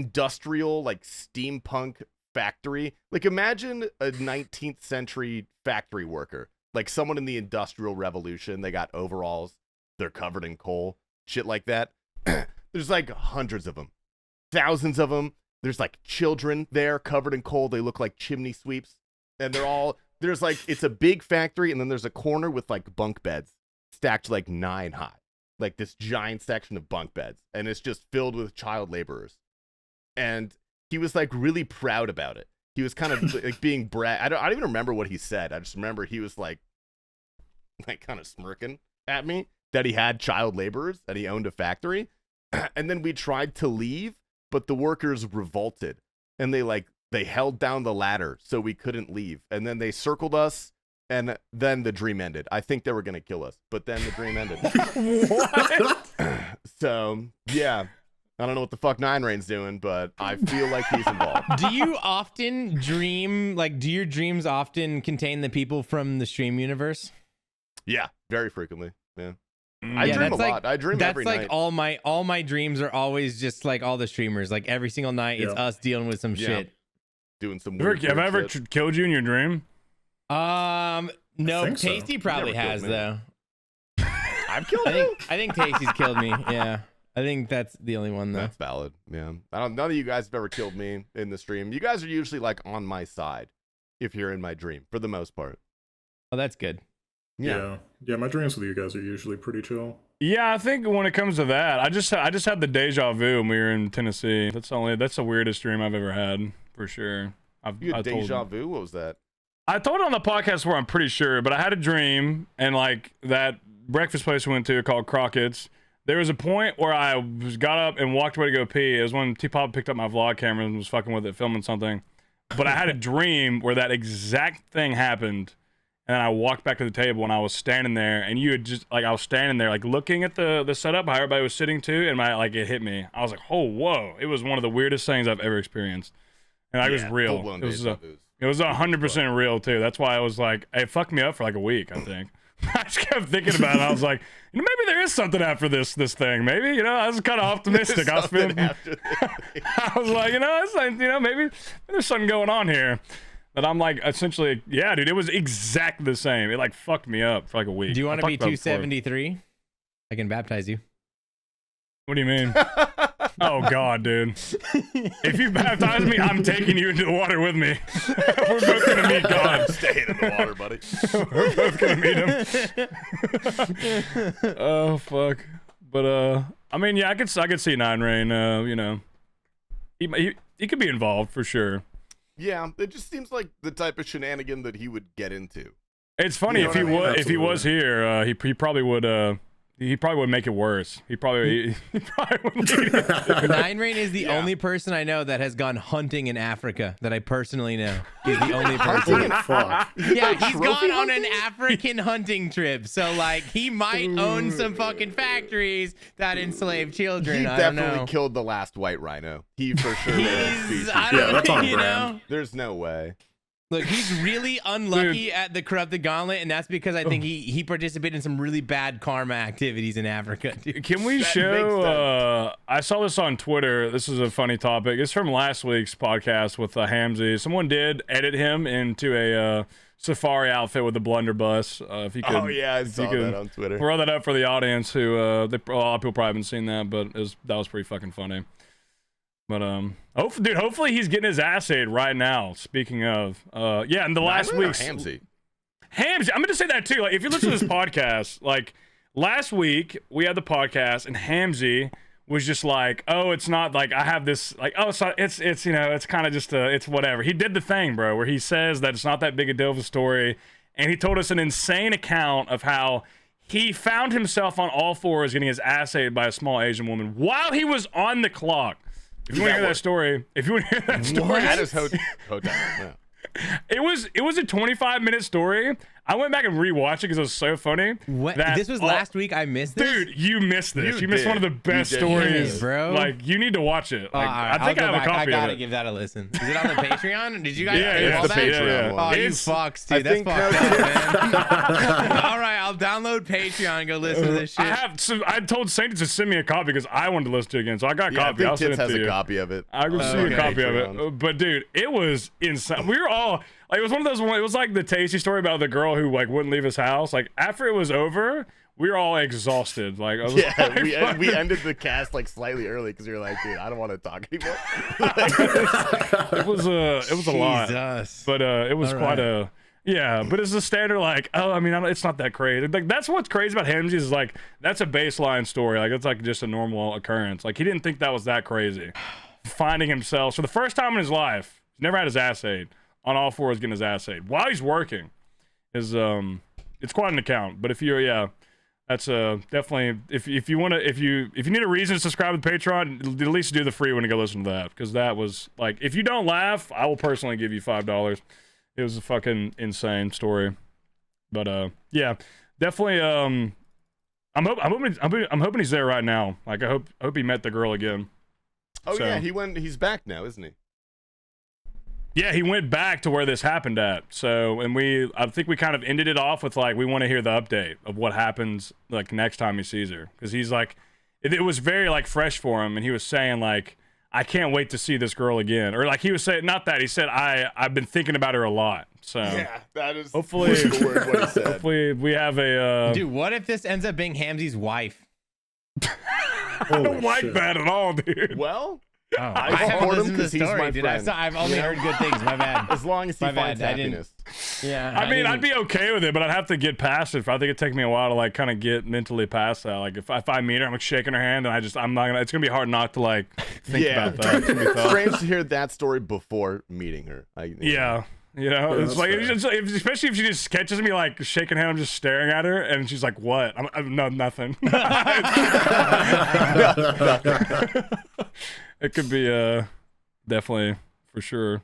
industrial, like steampunk factory. Like imagine a 19th century factory worker, like someone in the Industrial Revolution. They got overalls, they're covered in coal, shit like that. There's like hundreds of them, thousands of them. There's like children there covered in coal. They look like chimney sweeps, and there's like, it's a big factory, and then there's a corner with like bunk beds stacked like 9 high, like this giant section of bunk beds, and it's just filled with child laborers. And he was like really proud about it. He was kind of like being brat. I don't even remember what he said. I just remember he was like kind of smirking at me that he had child laborers, that he owned a factory. And then we tried to leave, but the workers revolted and they held down the ladder so we couldn't leave. And then they circled us, and then the dream ended. I think they were going to kill us, but then the dream ended. What? So, yeah. I don't know what the fuck Nine Rain's doing, but I feel like he's involved. Do you often dream, like, do your dreams often contain the people from the stream universe? Yeah, very frequently. Yeah. Mm. I Yeah, dream a that's like- lot. I dream That's every like night. all my dreams are always just like all the streamers. Like every single night, it's Yeah. us dealing with some Yeah. shit. Doing some Have weird I ever shit. killed you in your dream? No, think so. Tasty probably Never killed has me. though. I've killed you? I think Tasty's killed me. Yeah, I think that's the only one though. That's valid. Yeah. None of you guys have ever killed me in the stream. You guys are usually like on my side if you're in my dream for the most part. Oh, that's good. Yeah. Yeah, my dreams with you guys are usually pretty chill. Yeah, I think when it comes to that, I just had the deja vu when we were in Tennessee. That's the weirdest dream I've ever had, for sure. You had deja vu? What was that? I told it on the podcast where I'm pretty sure, but I had a dream, and like that breakfast place we went to called Crockett's. There was a point where I got up and walked away to go pee. It was when Tpapa picked up my vlog camera and was fucking with it, filming something. But I had a dream where that exact thing happened, and then I walked back to the table and I was standing there, and you had just like I was standing there like looking at the setup how everybody was sitting too, and it hit me. I was like, oh whoa! It was one of the weirdest things I've ever experienced, and it was real. full-blown It was deja vus. it was 100% real too. That's why I was like, it fucked me up for like a week, I think. I just kept thinking about it. I was like, maybe there is something after this thing. Maybe, I was kind of optimistic. I was feeling, I was like, it's like, maybe there's something going on here. But I'm like, essentially, yeah, dude, it was exactly the same. It like fucked me up for like a week. Do you want to I be talked about it before. 273? I can baptize you. What do you mean? Oh God, dude! If you baptize me, I'm taking you into the water with me. We're both gonna meet God. Staying in the water, buddy. We're both gonna meet him. Oh fuck! But I mean, yeah, I could see Nine Rain. He could be involved for sure. Yeah, it just seems like the type of shenanigan that he would get into. It's funny You know if he what I mean? was if he was here, he probably would. He probably would make it worse. He probably would lead it. Nine Rain is the only person I know that has gone hunting in Africa that I personally know. He's the only person. Holy fuck. Yeah, he's Trophy gone on an hunting? African hunting trip. So, like, he might own some fucking factories that enslave children. He I don't definitely know. killed the last white rhino. He for sure. was a He's, species. I Yeah, don't that's on know, brand. There's no way. Look, he's really unlucky at the Corrupted Gauntlet, and that's because I think he participated in some really bad karma activities in Africa, dude. Can we That show? I saw this on Twitter. This is a funny topic. It's from last week's podcast with Hamsey. Someone did edit him into a safari outfit with a blunderbuss. If you could, Oh yeah, I saw could that on Twitter. throw that up for the audience. Who a lot of people probably haven't seen that, but that was pretty fucking funny. But hopefully he's getting his ass ate right now. Speaking of, yeah, in the last week's Hamsey. Hamsey, I'm gonna say that too. Like, if you listen to this podcast, like last week we had the podcast and Hamsey was just like, oh, it's not like I have this like, oh, so it's it's kind of just it's whatever. He did the thing, bro, where he says that it's not that big a deal of a story, and he told us an insane account of how he found himself on all fours getting his ass ate by a small Asian woman while he was on the clock. If you want to hear that story, At his hotel. Yeah. It was a 25-minute story. I went back and rewatched it because it was so funny. What? that This was last week. I missed this. Dude, you missed this. You missed did. one of the best You did. stories, Damn it, bro. Like, you need to watch it. Like, Alright, I think I I'll have go a back. copy I gotta of it. give that a listen. Is it on the Patreon? Did you guys Yeah, do yeah, all it's that? the Patreon one. Oh, you It's- fucks, I dude. That's think fucked up, man. All right, I'll download Patreon and go listen to this shit. I told Saint to send me a copy because I wanted to listen to it again. So I got a Yeah, I copy. I'll think send Tits it has to a you. copy of it. I will see you a Okay. copy of it. Patreon. But dude, it was insane. We were all like, it was one of those. It was like the Tasty story about the girl who like wouldn't leave his house. Like after it was over, we were all exhausted. Like I was Yeah, like, we ended the cast like slightly early because we were like, dude, I don't want to talk anymore. it was a lot. Jesus. But it was All quite right. a yeah. But it's a standard like, oh, I mean, it's not that crazy. Like that's what's crazy about Hamsey is like that's a baseline story. Like it's like just a normal occurrence. Like he didn't think that was that crazy. Finding himself for the first time in his life, He's never had his ass ate. On all fours, getting his ass ate while he's working. Is it's quite an account. But if you're that's definitely if you want to if you need a reason to subscribe to Patreon, at least do the free one and go listen to that, because that was like, if you don't laugh, I will personally give you $5. It was a fucking insane story. But yeah, definitely. I'm hoping he's there right now. Like, I hope he met the girl again. Oh yeah, he's back now, isn't he? Yeah, he went back to where this happened at. So, and I think we kind of ended it off with like, we want to hear the update of what happens like next time he sees her, because he's like, it was very like fresh for him, and he was saying like, I can't wait to see this girl again, or like he was saying, not that he said, I've been thinking about her a lot. So yeah, that is hopefully the word what he said. Hopefully we have a dude. What if this ends up being Hamsey's wife? I don't like that at all, dude. Well. Oh, I haven't listened to the story, dude. I've only heard good things. My bad. As long as he finds happiness. Yeah. I mean, I'd be okay with it, but I'd have to get past it. I think it'd take me a while to like kind of get mentally past that. Like if I meet her, I'm like shaking her hand, and I'm not gonna. It's gonna be hard not to like think about that. It's strange to hear that story before meeting her. Yeah. You know, it's like, especially if she just catches me like shaking hand, I'm just staring at her, and she's like, "What?" I'm no, nothing. It could be definitely for sure.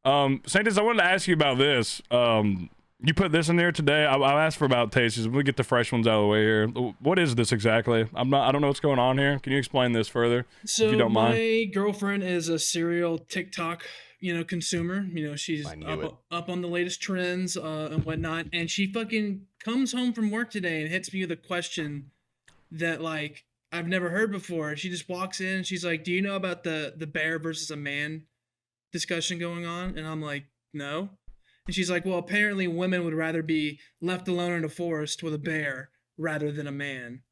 Saintis, I wanted to ask you about this. You put this in there today. I'll ask for about tastes. We get the fresh ones out of the way here. What is this exactly? I don't know what's going on here. Can you explain this further, if you don't mind? My girlfriend is a serial TikTok, consumer. She's up on the latest trends and whatnot. And she fucking comes home from work today and hits me with a question that like I've never heard before. She just walks in and she's like, "Do you know about the bear versus a man discussion going on?" And I'm like, "No." And she's like, "Well, apparently women would rather be left alone in a forest with a bear rather than a man."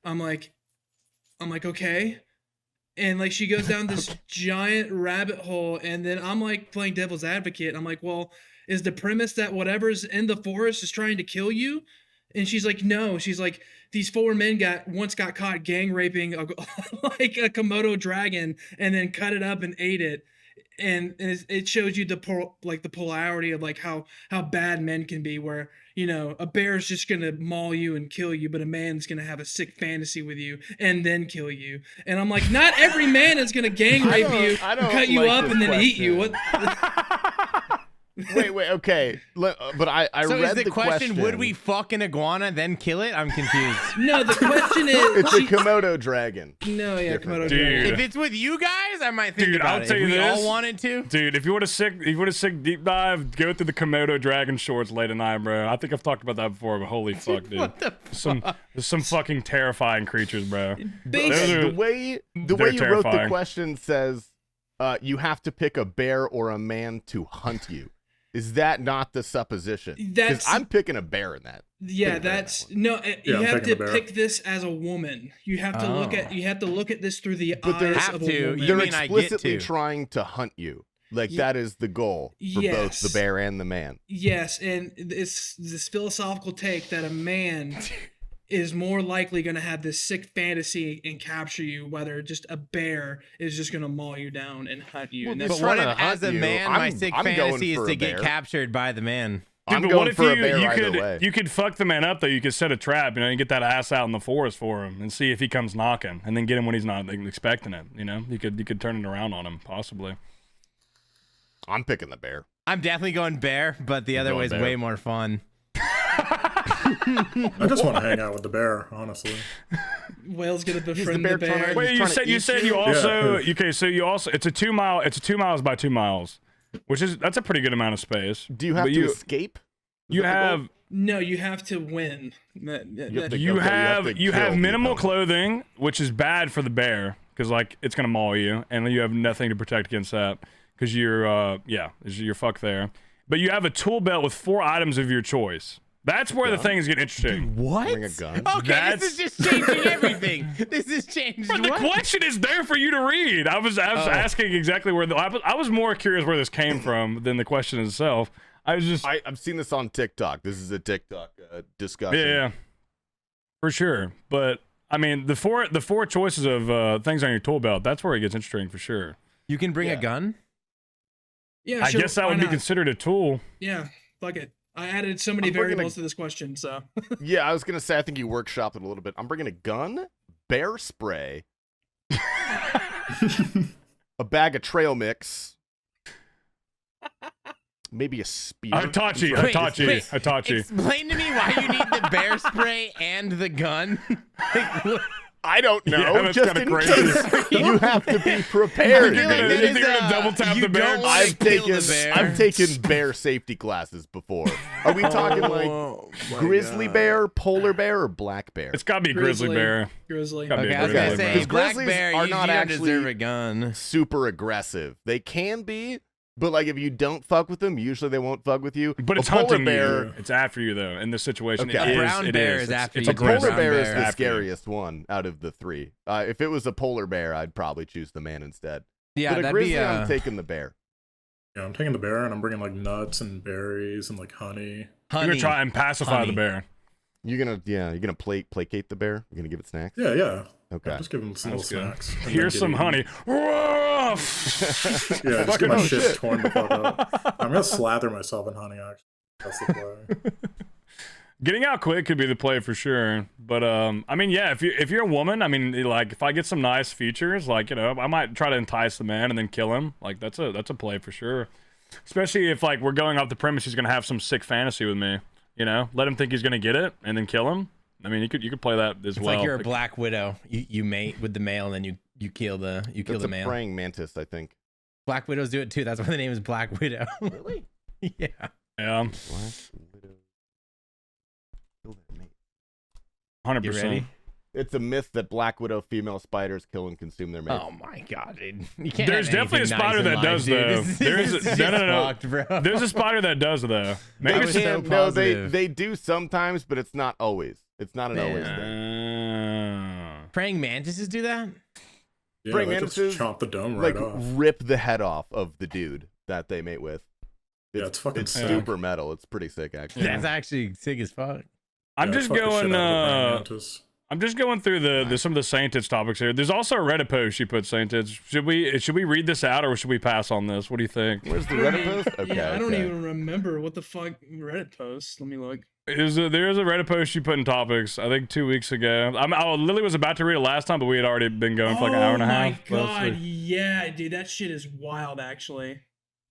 I'm like, okay. And like she goes down this giant rabbit hole, and then I'm like playing devil's advocate. I'm like, "Well, is the premise that whatever's in the forest is trying to kill you?" And she's like, "No." She's like, "These 4 men once got caught gang raping like a Komodo dragon, and then cut it up and ate it." And it shows you the polarity of like how bad men can be, where a bear is just gonna maul you and kill you, but a man's gonna have a sick fantasy with you and then kill you. And I'm like, not every man is gonna gang rape you, cut you up, and then eat you. What? Wait, okay. But I so read is the question, would we fuck an iguana then kill it? I'm confused. No, the question is... It's a Komodo dragon. No, yeah, Komodo dragon. If it's with you guys, I might think about I'll tell it. you If we this, all wanted to. Dude, if you want a sick deep dive, go through the Komodo dragon shorts late at night, bro. I think I've talked about that before, but holy fuck, dude. What the fuck? There's some fucking terrifying creatures, bro. The way you wrote the terrifying. question says you have to pick a bear or a man to hunt you. Is that not the supposition? Because I'm picking a bear in that. Yeah, you have to pick this as a woman. You have to look at this through the eyes of a woman. They're explicitly trying to hunt you. Like that is the goal for both the bear and the man. Yes, and it's this philosophical take that a man is more likely going to have this sick fantasy and capture you, whether just a bear is just going to maul you down and hunt you. But what if, as a man, my sick fantasy is to get captured by the man? Dude, but what if you could fuck the man up though? You could set a trap, and get that ass out in the forest for him and see if he comes knocking, and then get him when he's not expecting it. You could turn it around on him possibly. I'm picking the bear. I'm definitely going bear, but the other way is way more fun. I just want to hang out with the bear, honestly. Whale's gonna befriend the bear. Wait, you said you also okay? So you also it's a 2 mile. It's a 2 miles by 2 miles, that's a pretty good amount of space. Do you have to escape? You have no. You have to win. You have minimal clothing, which is bad for the bear because like it's gonna maul you, and you have nothing to protect against that because you're fucked there. But you have a tool belt with 4 items of your choice. That's where the things get interesting. Dude, what? Bring a gun. Okay, this is just changing everything. This has changed. But the question is there for you to read. I was asking exactly where I was more curious where this came from than the question itself. I've seen this on TikTok. This is a TikTok discussion. Yeah, for sure. But I mean, the four choices of things on your tool belt. That's where it gets interesting for sure. You can bring a gun. Yeah, I sure, guess that why would be not? considered a tool. Yeah, fuck it. I added so many variables to this question, so. Yeah, I was gonna say I think you workshopped it a little bit. I'm bringing a gun, bear spray, a bag of trail mix, maybe a spear. Hitachi. Explain to me why you need the bear spray and the gun. I don't know. Yeah, that's just kinda in crazy. case you have to be prepared. I feel like You that think is, you're gonna double tap you the bear? don't wanna kill the bear. I've taken bear safety classes before. Are we talking like grizzly bear, polar bear, or black bear? It's gotta be grizzly bear. Grizzly. Gotta be Okay, a I was gonna grizzly say bear. black Grizzlies bear. are You not don't actually- deserve a gun. Super aggressive. They can be, but like if you don't fuck with them, usually they won't fuck with you. But it's a polar hunting bear. you. It's after you though. In this situation, Okay. it A brown it bear is. is It's- after it's you. A polar aggressive. bear is bear. the After you. scariest one out of the three. If it was a polar bear, I'd probably choose the man instead. Yeah, but a that'd grizzly, be. I'm taking the bear. Yeah, I'm taking the bear, and I'm bringing like nuts and berries and like honey. You're gonna try and pacify the bear. You're gonna placate the bear. You're gonna give it snacks. Yeah. Okay. Just give him some That's little good. snacks. and then Here's get some eaten. honey. Yeah, just get Fucking my oh, shit shit. torn the fuck up. I'm gonna slather myself in honey. Actually, that's the play. Getting out quick could be the play for sure. But I mean, yeah, if you're a woman, I mean, like if I get some nice features, like I might try to entice the man and then kill him. Like that's a play for sure. Especially if like we're going off the premise he's gonna have some sick fantasy with me. Let him think he's gonna get it and then kill him. I mean, you could play that as It's well. like you're a black widow. You mate with the male, and then you kill the That's a male. praying mantis, I think. Black widows do it too. That's why the name is Black Widow. Really? Yeah. Yeah, Black widow. Kill that mate. 100%. You ready? It's a myth that black widow female spiders kill and consume their mates. Oh my god, dude. You can't There's have definitely a anything spider nice in that life, does dude. though. This There's is no. just fucked, bro. There's a spider that does though. Maybe it's so No, positive. they do sometimes, but it's not always. It's not an Man. always thing. Praying mantises do that? Yeah, Praying they just mantises, chomp the dome right Like off. rip the head off of the dude that they mate with. Yeah, it's fucking It's sick. super metal. It's pretty sick, actually. That's actually sick as fuck. I'm Yeah, just fuck the shit going. out of the praying mantis. I'm just going through the some of the Sainted topics here. There's also a Reddit post she put Sainted. Should we read this out or should we pass on this? What do you think? Where's the Reddit post? Okay, Yeah, I don't okay. even remember what the fuck Reddit post. Let me look. There's a Reddit post she put in topics. I think 2 weeks ago. I literally was about to read it last time, but we had already been going for like an hour and a half. Oh my Let's see. god, yeah, dude, that shit is wild. Actually,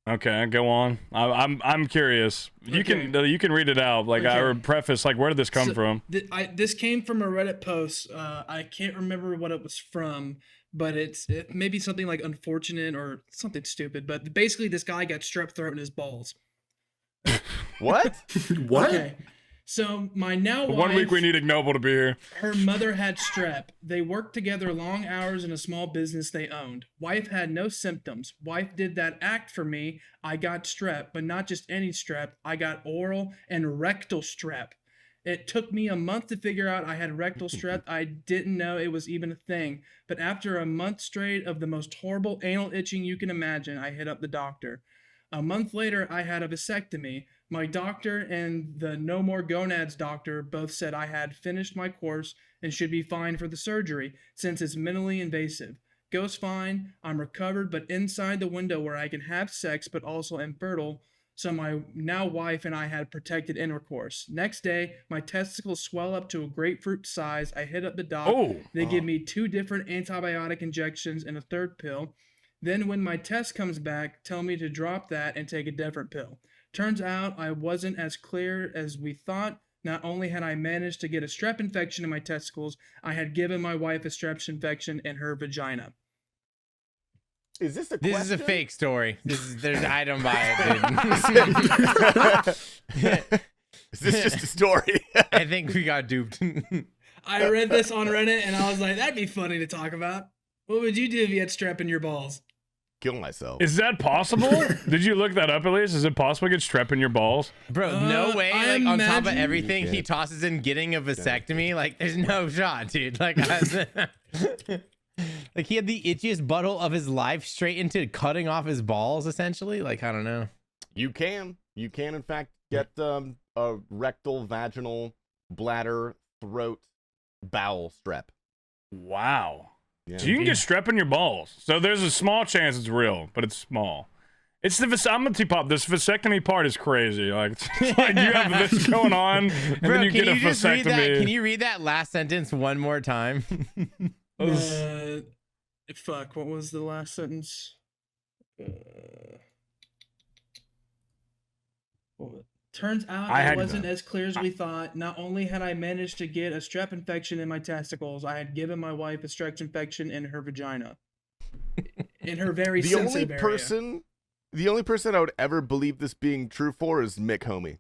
Okay, go on. I'm curious. You can read it out. Like I Okay. would preface like where did this come So, from? This came from a Reddit post. I can't remember what it was from, but it may be something like unfortunate or something stupid. But basically, this guy got strep throat in his balls. What? What? Okay. So my now wife, 1 week we need Ignoble to be here. her mother had strep. They worked together long hours in a small business they owned. Wife had no symptoms. Wife did that act for me. I got strep, but not just any strep. I got oral and rectal strep. It took me a month to figure out I had rectal strep. I didn't know it was even a thing. But after a month straight of the most horrible anal itching you can imagine, I hit up the doctor. A month later, I had a vasectomy. My doctor and the No More Gonads doctor both said I had finished my course and should be fine for the surgery since it's minimally invasive. Goes fine, I'm recovered, but inside the window where I can have sex but also infertile, so my now wife and I had protected intercourse. Next day, my testicles swell up to a grapefruit size. I hit up the doc. Oh. They give me 2 different antibiotic injections and a 3rd pill. Then when my test comes back, tell me to drop that and take a different pill. Turns out I wasn't as clear as we thought. Not only had I managed to get a strep infection in my testicles, I had given my wife a strep infection in her vagina. Is this a This question? is a fake story. I don't buy it, dude. Is this just a story? I think we got duped. I read this on Reddit and I was like, that'd be funny to talk about. What would you do if you had strep in your balls? Kill myself. Is that possible? Did you look that up at least? Is it possible to get strep in your balls? Bro, no way. I Like on top of imagine- everything, he Yeah. tosses in getting a vasectomy. Like, there's no shot, dude. Like, like he had the itchiest butthole of his life straight into cutting off his balls, essentially. Like, I don't know. You can in fact get a rectal, vaginal, bladder, throat, bowel strep. Wow. Yeah. So you can get strep in your balls. So there's a small chance it's real, but it's small. It's the I'm a Tpapa. This vasectomy part is crazy. Like, it's like you have this going on, and Bro, then you can get a you just read that? vasectomy. Can you read that last sentence one more time? Fuck. What was the last sentence? Turns out it wasn't as clear as we thought. Not only had I managed to get a strep infection in my testicles, I had given my wife a strep infection in her vagina. In her very sensitive area. The only person I would ever believe this being true for is Mick Homie.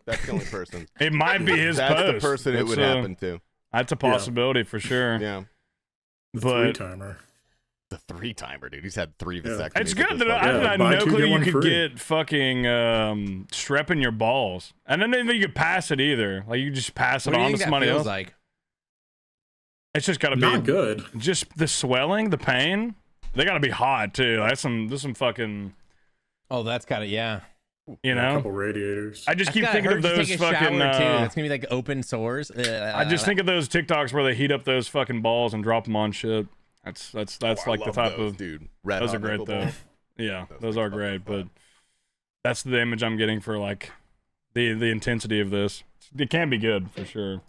That's the only person. It might be his That's post. the person it would happen to. That's a possibility for sure. Yeah. The But 3-timer. The 3-timer, dude. He's had 3 vasectomies. it's good that I I had no clue you could get fucking strep in your balls. And then you could pass it either. Like, you just pass it on to somebody else. Like? It's just got to be not good. Just the swelling, the pain. They got to be hot too. There's some fucking. Oh, that's got it. Yeah. You know, a couple radiators. I just keep thinking of those fucking. That's gonna be like open sores. I just think of those TikToks where they heat up those fucking balls and drop them on shit. That's like the type those, of dude. Those are great though. Yeah, those are great, but that's the image I'm getting for like the intensity of this. It can be good for sure.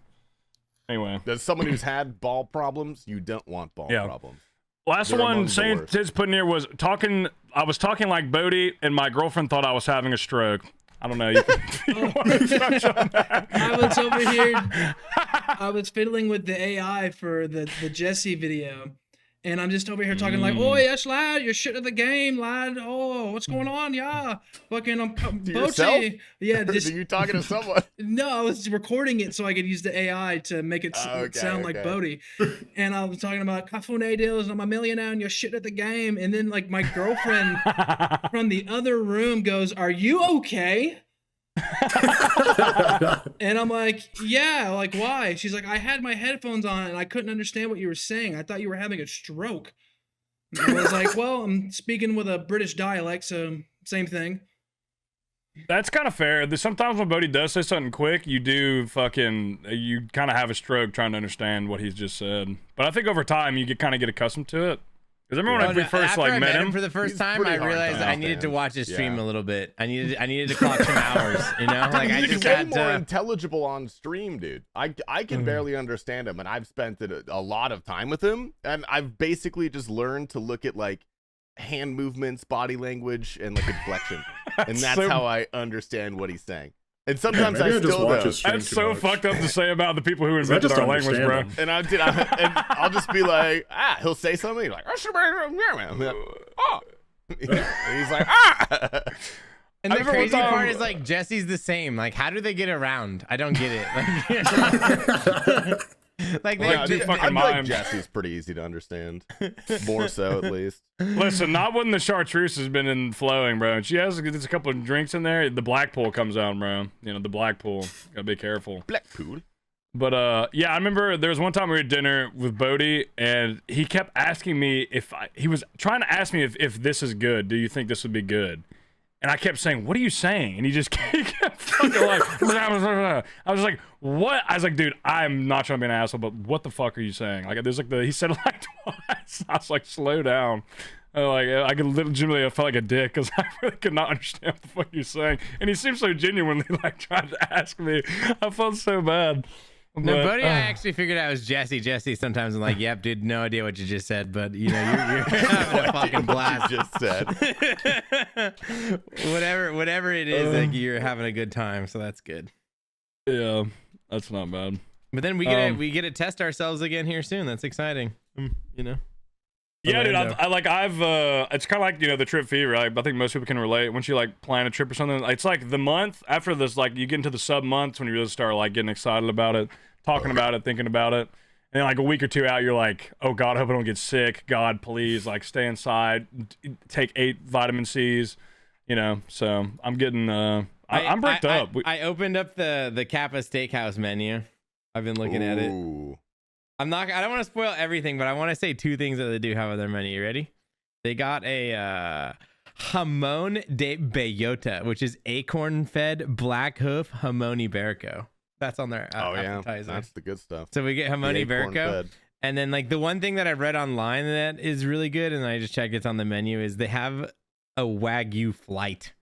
Anyway, as someone who's had ball problems, you don't want ball problems. Last one Saint Tiz put in here was talking. I was talking like Bodie, and my girlfriend thought I was having a stroke. I don't know. You want to touch on that? I was over here. I was fiddling with the AI for the Jesse video, and I'm just over here talking like, "Oh yes, lad, you're shit at the game, lad. Oh, what's going on? Yeah, fucking I'm Bochi. Yeah, just, are you talking to someone? No, I was recording it so I could use the AI to make it sound like Bodie. And I was talking about Kafune deals, and I'm a millionaire, and you're shit at the game. And then like my girlfriend from the other room goes, "Are you okay?" And I'm like, yeah, like why? She's like, I had my headphones on and I couldn't understand what you were saying. I thought you were having a stroke. And I was like, well, I'm speaking with a British dialect, so same thing. That's kind of fair. Sometimes when Bodie does say something quick, you kind of have a stroke trying to understand what he's just said. But I think over time you kind of get accustomed to it. Because remember when we first like met him for the first time, I realized I needed to watch his stream a little bit. I needed to clock some hours. You know, like I just had more intelligible on stream, dude. I can barely understand him, and I've spent a lot of time with him, and I've basically just learned to look at like hand movements, body language, and like inflection, and that's how I understand what he's saying. And sometimes I still don't. That's so fucked up to say about the people who invented our language, bro. Him. And I'll just be like, he'll say something like, oh. And he's like, And the crazy part is like Jesse's the same. Like, how do they get around? I don't get it. Like Jesse's pretty easy to understand. More so, at least. Listen, not when the chartreuse has been flowing, bro. She has a couple of drinks in there. The Blackpool comes out, bro. You know, the Blackpool. Gotta be careful. Blackpool. But yeah, I remember there was one time we were at dinner with Bodie, and he kept asking me he was trying to ask me if this is good. Do you think this would be good? And I kept saying, what are you saying? And he kept fucking like, I was like, what? I was like, dude, I'm not trying to be an asshole, but what the fuck are you saying? Like, there's like he said it like twice. I was like, slow down. I could legitimately, I felt like a dick because I really could not understand what the fuck you're saying. And he seemed so genuinely like trying to ask me. I felt so bad. No, Bodie, I actually figured out it was Jesse. Jesse, sometimes I'm like, yep, dude, no idea what you just said, but you know, you're having a fucking blast. Just said. whatever it is, like you're having a good time, so that's good. Yeah, that's not bad. But then we get to test ourselves again here soon. That's exciting. You know. Yeah, dude, it's kind of like, you know, the trip fever. Like, I think most people can relate. Once you like plan a trip or something, it's like the month after this, like you get into the sub months when you really start like getting excited about it, talking about it, thinking about it. And then like a week or two out, you're like, oh God, I hope I don't get sick. God, please, like stay inside, take 8 vitamin C's, you know. So I'm getting, I'm bricked up. I opened up the Kappa Steakhouse menu. I've been looking at it. I don't want to spoil everything, but I want to say 2 things that they do have on their menu. You ready? They got a jamon de bellota, which is acorn-fed black hoof jamon iberico. That's on their appetizer. That's the good stuff. So we get jamon iberico, and then like the one thing that I've read online that is really good, and I just checked it's on the menu, is they have a Wagyu flight.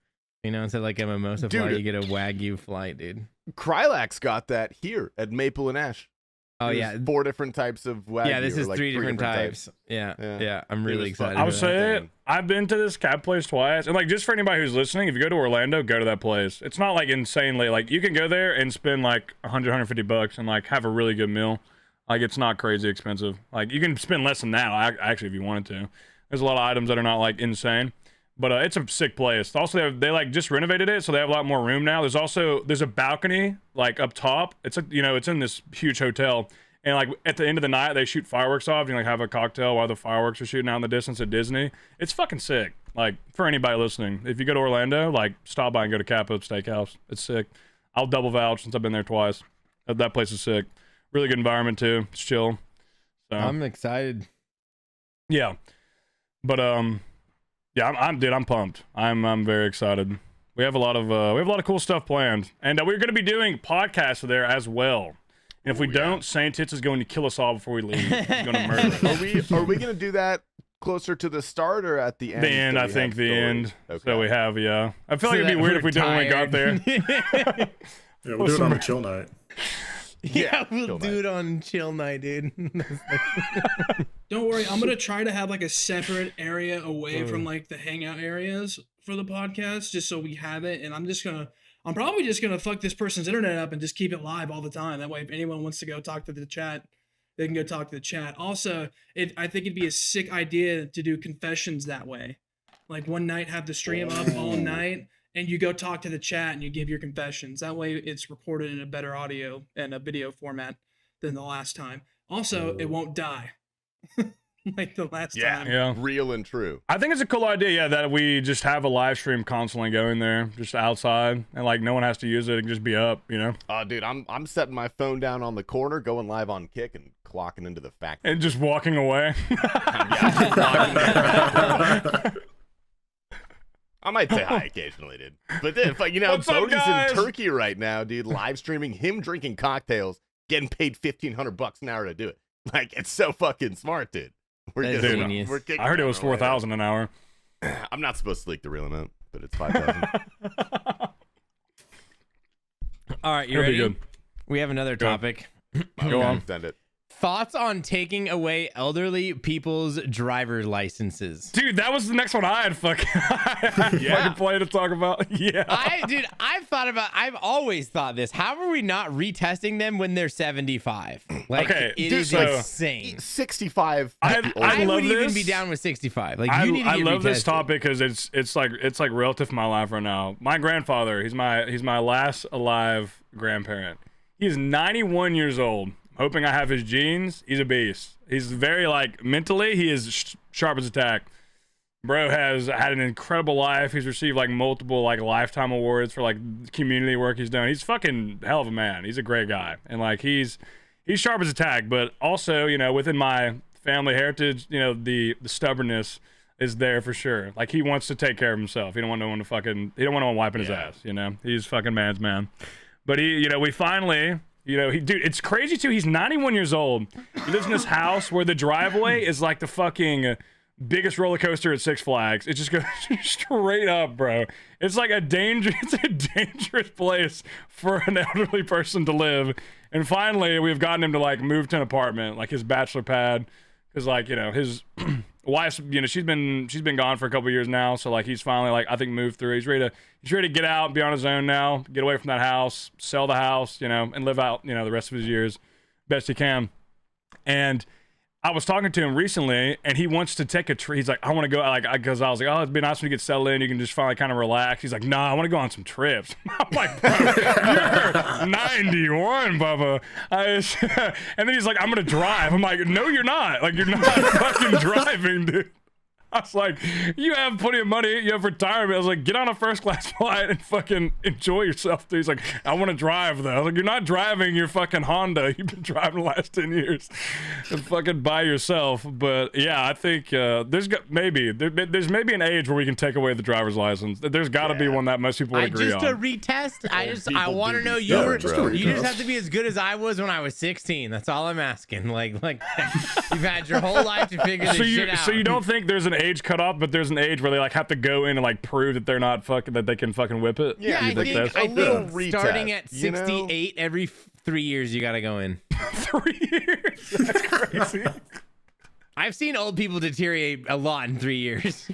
You know, instead of like a mimosa flight, you get a Wagyu flight, dude. Krylax got that here at Maple and Ash. Oh, There's yeah. 4 different types of Wagyu. Yeah, this is like 3 different types. Yeah. I'm really excited. I would say I've been to this cat place twice, and like just for anybody who's listening, if you go to Orlando, go to that place. It's not like insanely like you can go there and spend like $100-$150 and like have a really good meal. Like it's not crazy expensive. Like you can spend less than that actually if you wanted to. There's a lot of items that are not like insane, but it's a sick place. Also, they like just renovated it, so they have a lot more room now. There's a balcony like up top. It's it's in this huge hotel. And like at the end of the night, they shoot fireworks off. You like have a cocktail while the fireworks are shooting out in the distance at Disney. It's fucking sick. Like for anybody listening, if you go to Orlando, like stop by and go to Capo Steakhouse. It's sick. I'll double vouch since I've been there twice. That place is sick. Really good environment too. It's chill. So I'm excited. Yeah, but yeah, I'm pumped. I'm very excited. We have a lot of cool stuff planned, and we're gonna be doing podcasts there as well. And if we don't, Saint Tits is going to kill us all before we leave. He's going to murder us. Are we going to do that closer to the start or at the end? The end, I think the end. Okay. So we have, yeah. I feel like it'd be weird if we didn't when we got there. Yeah, we'll do it on a chill night. Yeah, we'll do it on chill night, dude. Don't worry, I'm gonna try to have like a separate area away from like the hangout areas for the podcast, just so we have it. And I'm probably just gonna fuck this person's internet up and just keep it live all the time. That way, if anyone wants to go talk to the chat, they can go talk to the chat. Also, I think it'd be a sick idea to do confessions that way. Like one night, have the stream up all night, and you go talk to the chat and you give your confessions. That way, it's recorded in a better audio and a video format than the last time. Also, it won't die. Like the last time. Yeah. Real and true. I think it's a cool idea, yeah, that we just have a live stream constantly going there, just outside, and like no one has to use it. It can just be up, you know? Oh, dude, I'm setting my phone down on the corner, going live on Kick, and clocking into the factory. And just walking away. I might say hi occasionally, dude. But then, What's up, Bodie's guys? in Turkey right now, dude, live streaming him drinking cocktails, getting paid $1,500 an hour to do it. Like, it's so fucking smart, dude. That's genius. I heard it was 4,000 an hour. I'm not supposed to leak the real amount, but it's 5,000. All right, you It'll be ready? good. We have another topic. Go on. Send it. Thoughts on taking away elderly people's driver's licenses? Dude, that was the next one I had fucking play to talk about. Yeah. I've always thought this. How are we not retesting them when they're 75? Like, Okay, it dude, is so- insane. 65. I I love would even this. be down with 65. Like, I you need to get love this retested. topic because it's like relative to my life right now. My grandfather, he's my last alive grandparent. He's 91 years old. Hoping I have his genes. He's a beast. He's very like mentally, he is sharp as a tack. Bro has had an incredible life. He's received like multiple like lifetime awards for like community work he's done. He's fucking hell of a man. He's a great guy, and like he's sharp as a tack. But also, within my family heritage, the stubbornness is there for sure. Like he wants to take care of himself. He don't want no one wiping his ass. He's fucking man's man. But we finally. Dude, it's crazy too. He's 91 years old. He lives in this house where the driveway is like the fucking biggest roller coaster at Six Flags. It just goes straight up, bro. It's like a dangerous place for an elderly person to live. And finally, we've gotten him to like move to an apartment, like his bachelor pad, because like his wife's she's been gone for a couple years now. So like he's finally like I think moved through. He's ready to get out and be on his own now, get away from that house, sell the house, and live out the rest of his years best he can. And I was talking to him recently, and he wants to take a trip. He's like, I want to go, because I was like, oh, it'd be nice when you get settled in. You can just finally kind of relax. He's like, nah, I want to go on some trips. I'm like, bro, you're 91, Bubba. And then he's like, I'm going to drive. I'm like, no, you're not. Like, you're not fucking driving, dude. I was like, you have plenty of money. You have retirement. I was like, get on a first class flight and fucking enjoy yourself, dude. He's like, I want to drive, though. I was like, you're not driving your fucking Honda. You've been driving the last 10 years and fucking by yourself. But yeah, I think there's maybe an age where we can take away the driver's license. There's got to be one that most people would agree on. To retest, I want to know you just have to be as good as I was when I was 16. That's all I'm asking. Like you've had your whole life to figure this shit out. So you don't think there's an age cutoff, but there's an age where they like have to go in and like prove that they're not fucking that they can fucking whip it. Yeah, I think retest, starting at 68 every 3 years you gotta go in. 3 years. That's crazy. I've seen old people deteriorate a lot in 3 years.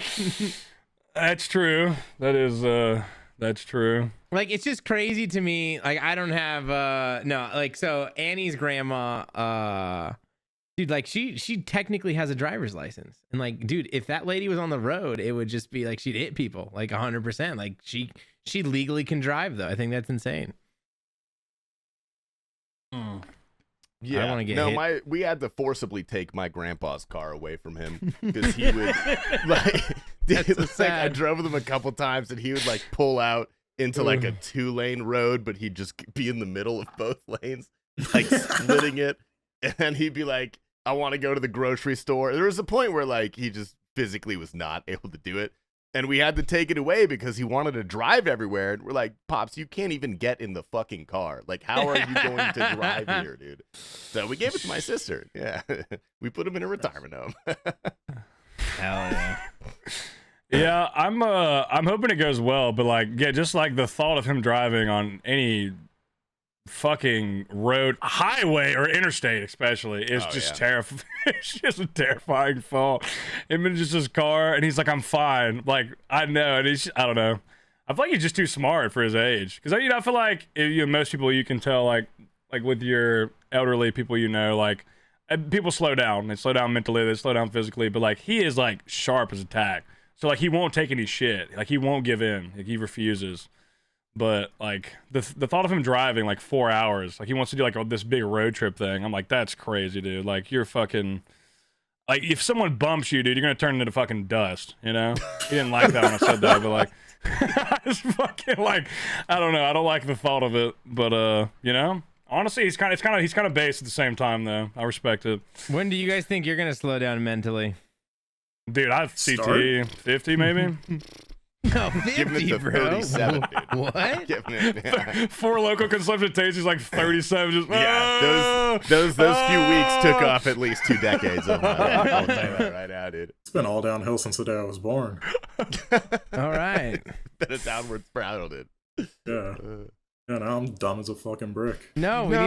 That's true. That's true. Like, it's just crazy to me. Like, I don't have no, like, so Annie's grandma, dude, like she technically has a driver's license. And like, dude, if that lady was on the road, it would just be like she'd hit people like 100%. Like she legally can drive though. I think that's insane. Yeah, I want to get hit. We had to forcibly take my grandpa's car away from him because he would like, I drove with him a couple times and he would like pull out into like a 2-lane road, but he'd just be in the middle of both lanes, like splitting it, and then he'd be like, "I want to go to the grocery store." There was a point where like he just physically was not able to do it. And we had to take it away because he wanted to drive everywhere. And we're like, "Pops, you can't even get in the fucking car. Like, how are you going to drive here, dude?" So we gave it to my sister. Yeah. We put him in a retirement home. Hell yeah. Yeah, I'm hoping it goes well, but like, yeah, just like the thought of him driving on any fucking road, highway or interstate especially, is just terrifying. It's just a terrifying thought. Him in just his car, and he's like, "I'm fine." Like, I know, and I don't know. I feel like he's just too smart for his age. Because I feel like most people you can tell, like with your elderly people, like people slow down. They slow down mentally, they slow down physically, but like he is like sharp as a tack. So like he won't take any shit. Like he won't give in. Like he refuses. But like the thought of him driving like 4 hours, like he wants to do like this big road trip thing. I'm like, that's crazy, dude. Like you're fucking, like if someone bumps you, dude, you're gonna turn into fucking dust. You know? He didn't like that when I said that, but like, it's fucking like, I don't know. I don't like the thought of it, but honestly, he's kind of based at the same time though. I respect it. When do you guys think you're gonna slow down mentally? Dude, I've CTE 50 maybe. No, 50, bro. 37, dude. What? Yeah. 4 local consumption tastes. He's like 37. Just those few weeks took off at least 2 decades of my life. I'll tell you that right now, dude. It's been all downhill since the day I was born. All right. Been a downward spiral, dude. Yeah. Yeah, now I'm dumb as a fucking brick. No, we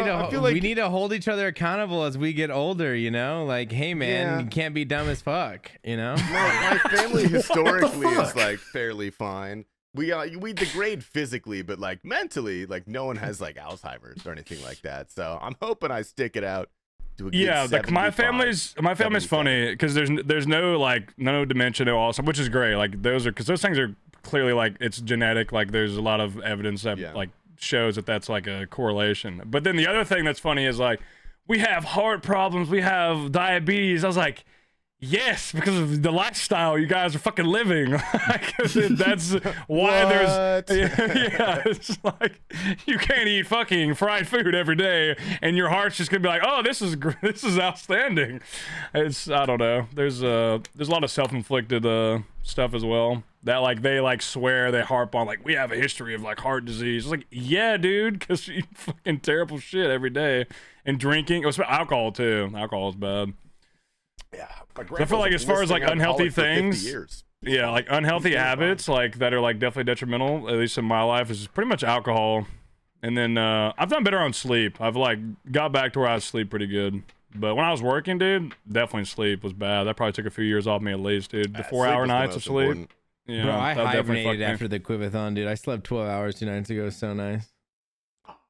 need to hold each other accountable as we get older, Like, hey man, you can't be dumb as fuck, My family historically is like fairly fine. We degrade physically, but like mentally, like no one has like Alzheimer's or anything like that. So I'm hoping I stick it out to a good like my family's funny because there's no dementia, no Alzheimer's, which is great. Like those things are clearly like it's genetic. Like there's a lot of evidence that like shows that that's like a correlation. But then the other thing that's funny is like we have heart problems, we have diabetes. I was like, yes, because of the lifestyle you guys are fucking living. That's why it's like you can't eat fucking fried food every day and your heart's just gonna be like, oh, this is outstanding. I don't know, there's a lot of self-inflicted stuff as well that like they like swear, they harp on like we have a history of like heart disease. It's like, yeah, dude, because you eat fucking terrible shit every day. And drinking, alcohol too. Alcohol is bad. Yeah, I feel like as far as like unhealthy things, like unhealthy habits like that are like definitely detrimental, at least in my life, is pretty much alcohol. And then I've done better on sleep. I've like got back to where I sleep pretty good. But when I was working, dude, definitely sleep was bad. That probably took a few years off me at least, dude. The 4-hour nights of sleep. Important. Yeah, bro, I hibernated after the Quivathon, dude. I slept 12 hours 2 nights ago. So nice.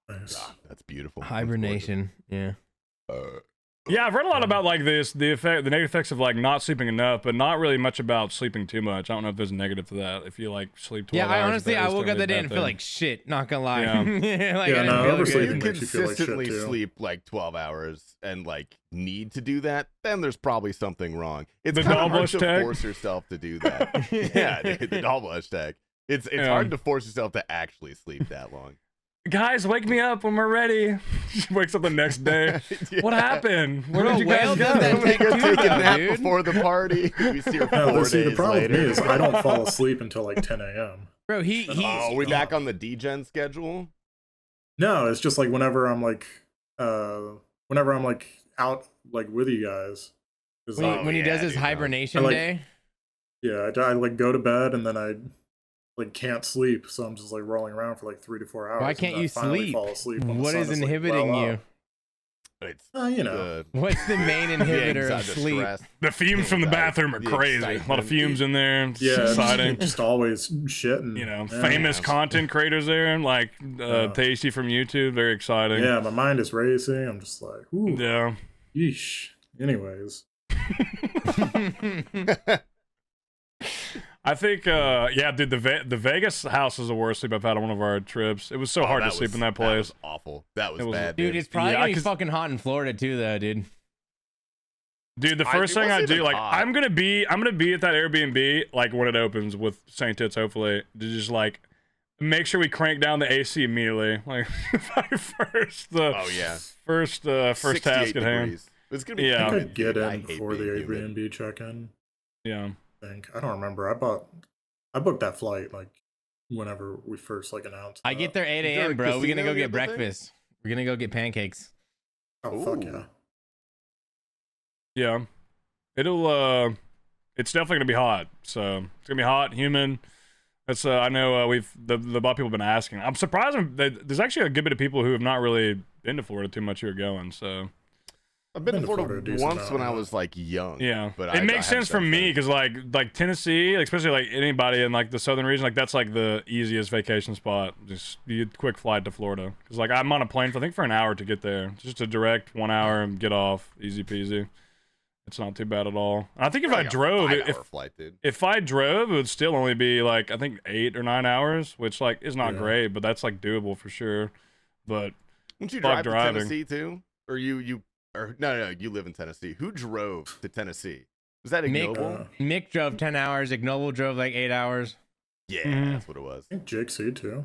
Nice. God, that's beautiful. Hibernation. Yeah. Yeah, I've read a lot about like the negative effects of like not sleeping enough, but not really much about sleeping too much. I don't know if there's a negative to that. If you like sleep 12 hours. Yeah, I honestly, I woke up that day and feel like shit. Not gonna lie. Yeah. Like, yeah, no, oversleeping you makes you feel like shit consistently too. sleep like 12 hours and like need to do that, then there's probably something wrong. It's The kind of hard Dalbush to tag? force yourself to do that. Yeah, dude, the Dalbush tag. It's hard to force yourself to actually sleep that long. Guys, wake me up when we're ready. She wakes up the next day. Yeah. What happened? Where did you Whale guys does go? that Go take a nap dude. before the party. We see her 4 No, days the problem later. with me is I don't fall asleep until like 10 a.m. Bro, he Oh, we back on the D-Gen schedule? No, it's just like whenever I'm like out like with you guys. when he does his dude, hibernation I like- day. Yeah, I like go to bed and then I like can't sleep, so I'm just like rolling around for like 3 to 4 hours. Why and can't then I you finally sleep? Fall asleep when the What sun is like, inhibiting well you? up. It's You know. What's the main inhibitor of sleep? stress. The fumes from the bathroom are The crazy. A lot of fumes in there. It's Yeah, exciting. just always shitting. You know, yeah. famous content creators there, like Tasty from YouTube. Very exciting. Yeah, my mind is racing. I'm just like, ooh, Yeah. yeesh. Anyways, I think, yeah, dude, the Vegas house is the worst sleep I've had on one of our trips. It was so hard to sleep in that place. That was awful. That was bad, Dude, dude. it's probably Yeah, gonna be 'cause- fucking hot in Florida too, though, dude. Dude, the first thing I do, like, hot. I'm gonna be at that Airbnb, like, when it opens with St. Tits, hopefully, to just, like, make sure we crank down the AC immediately. Like, first task at hand. It's gonna be. Yeah. I humid, could get dude. I in hate before the being humid. Airbnb check-in. Yeah. I think I don't remember. I booked that flight like whenever we first like announced. I get there 8 Is there a.m., a bro. We're gonna casino go near get the thing? breakfast. We're gonna go get pancakes. Oh fuck Ooh. yeah! Yeah. It's definitely gonna be hot. So it's gonna be hot, humid. That's I know the lot of people have been asking. I'm surprised that there's actually a good bit of people who have not really been to Florida too much who are going. So I've been to a Florida decent once amount, when I yeah. was like young. yeah, but it I makes sense for haven't me since. because like Tennessee, like, especially like anybody in like the southern region, like that's like the easiest vacation spot. Just you get quick flight to Florida because like I'm on a plane for I think for an hour to get there. It's just a direct 1 hour and get off, easy peasy. It's not too bad at all. I think if I Like a drove, 5-hour flight, dude. if I drove, it would still only be like I think 8 or 9 hours, which like is not Yeah. great, but that's like doable for sure. But Wouldn't you fuck drive to driving. Tennessee too? Or no, you live in Tennessee. Who drove to Tennessee? Was that Mick- Ignoble? Mick drove 10 hours. Ignoble drove like 8 hours. Yeah, Mhm. that's what it was. I think Jake C too.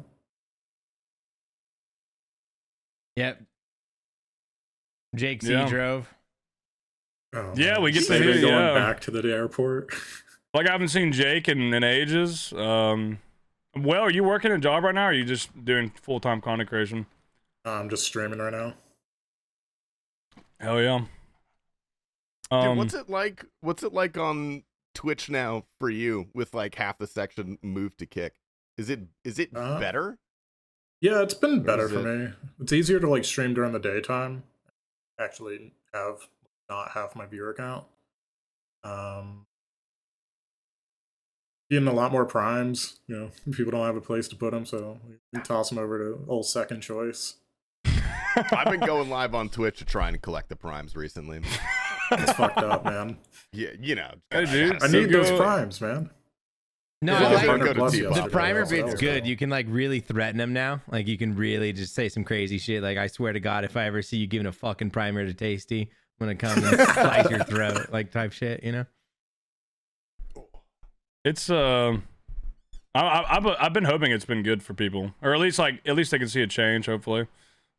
Yep. Jake C Yeah. drove. Oh, Yeah, man. we get to Maybe hear- going yeah. back to the airport. like I haven't seen Jake in ages. Well, are you working a job right now, or are you just doing full-time content creation? I'm just streaming right now. Hell yeah. Dude, what's it like on Twitch now for you with like half the section moved to kick? Is it better? Yeah, it's been Or better is for me. It's easier to like stream during the daytime. Actually, have not half my viewer count. Getting a lot more primes. You know, people don't have a place to put them, so we toss them over to old second choice. I've been going live on Twitch to try and collect the primes recently. It's fucked up, man. Yeah, you know. Hey, dude. I So need those go- primes, man. No, Yeah, I I like wanna go to Plus Tpapa. yesterday, the primer so that bit's was good. cool. You can like really threaten them now. Like you can really just say some crazy shit. Like I swear to God, if I ever see you giving a fucking primer to Tasty, I'm gonna come and slice your throat, like type shit. You know? It's I've been hoping it's been good for people, or at least they can see a change. Hopefully,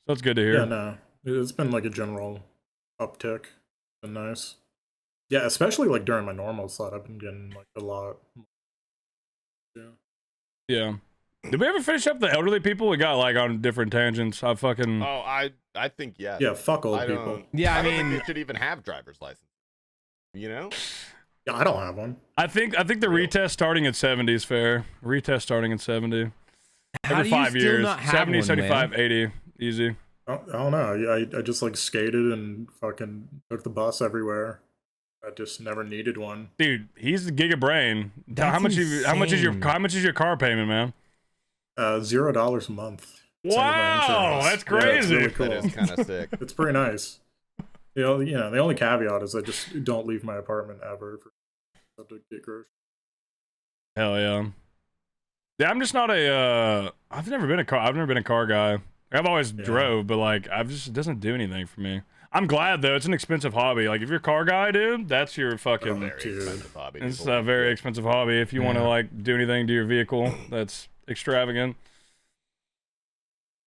so it's good to hear. Yeah, no. It's been like a general uptick. Been nice. Yeah, especially like during my normal slot, I've been getting like a lot. Yeah. Yeah. Did we ever finish up the elderly people? We got like on different tangents. I fucking Oh, I think yes. Yeah, fuck old I people. don't. Yeah, I don't think mean- they should even have driver's license. You know? Yeah, I don't have one. I think the Real. retest starting at 70 is fair. Retest starting at 70. How Every do you 5 still years. not have 70, one, 75, man? 80. Easy. I don't know. I just like skated and fucking took the bus everywhere. I just never needed one. Dude, he's the giga brain. That's How much insane. how much is your car payment, man? $0 a month. Single day Wow, insurance. that's Yeah, it's crazy. really cool. That is kind of sick. It's pretty nice. The only caveat is I just don't leave my apartment ever for to get groceries. Hell yeah. Yeah, I'm just not I've never been a car guy. I've always drove, but like it doesn't do anything for me. I'm glad though. It's an expensive hobby. Like if you're a car guy, dude, that's your fucking Very Dude. expensive hobby. it's People a like very it. expensive hobby. If you want to like do anything to your vehicle, that's extravagant.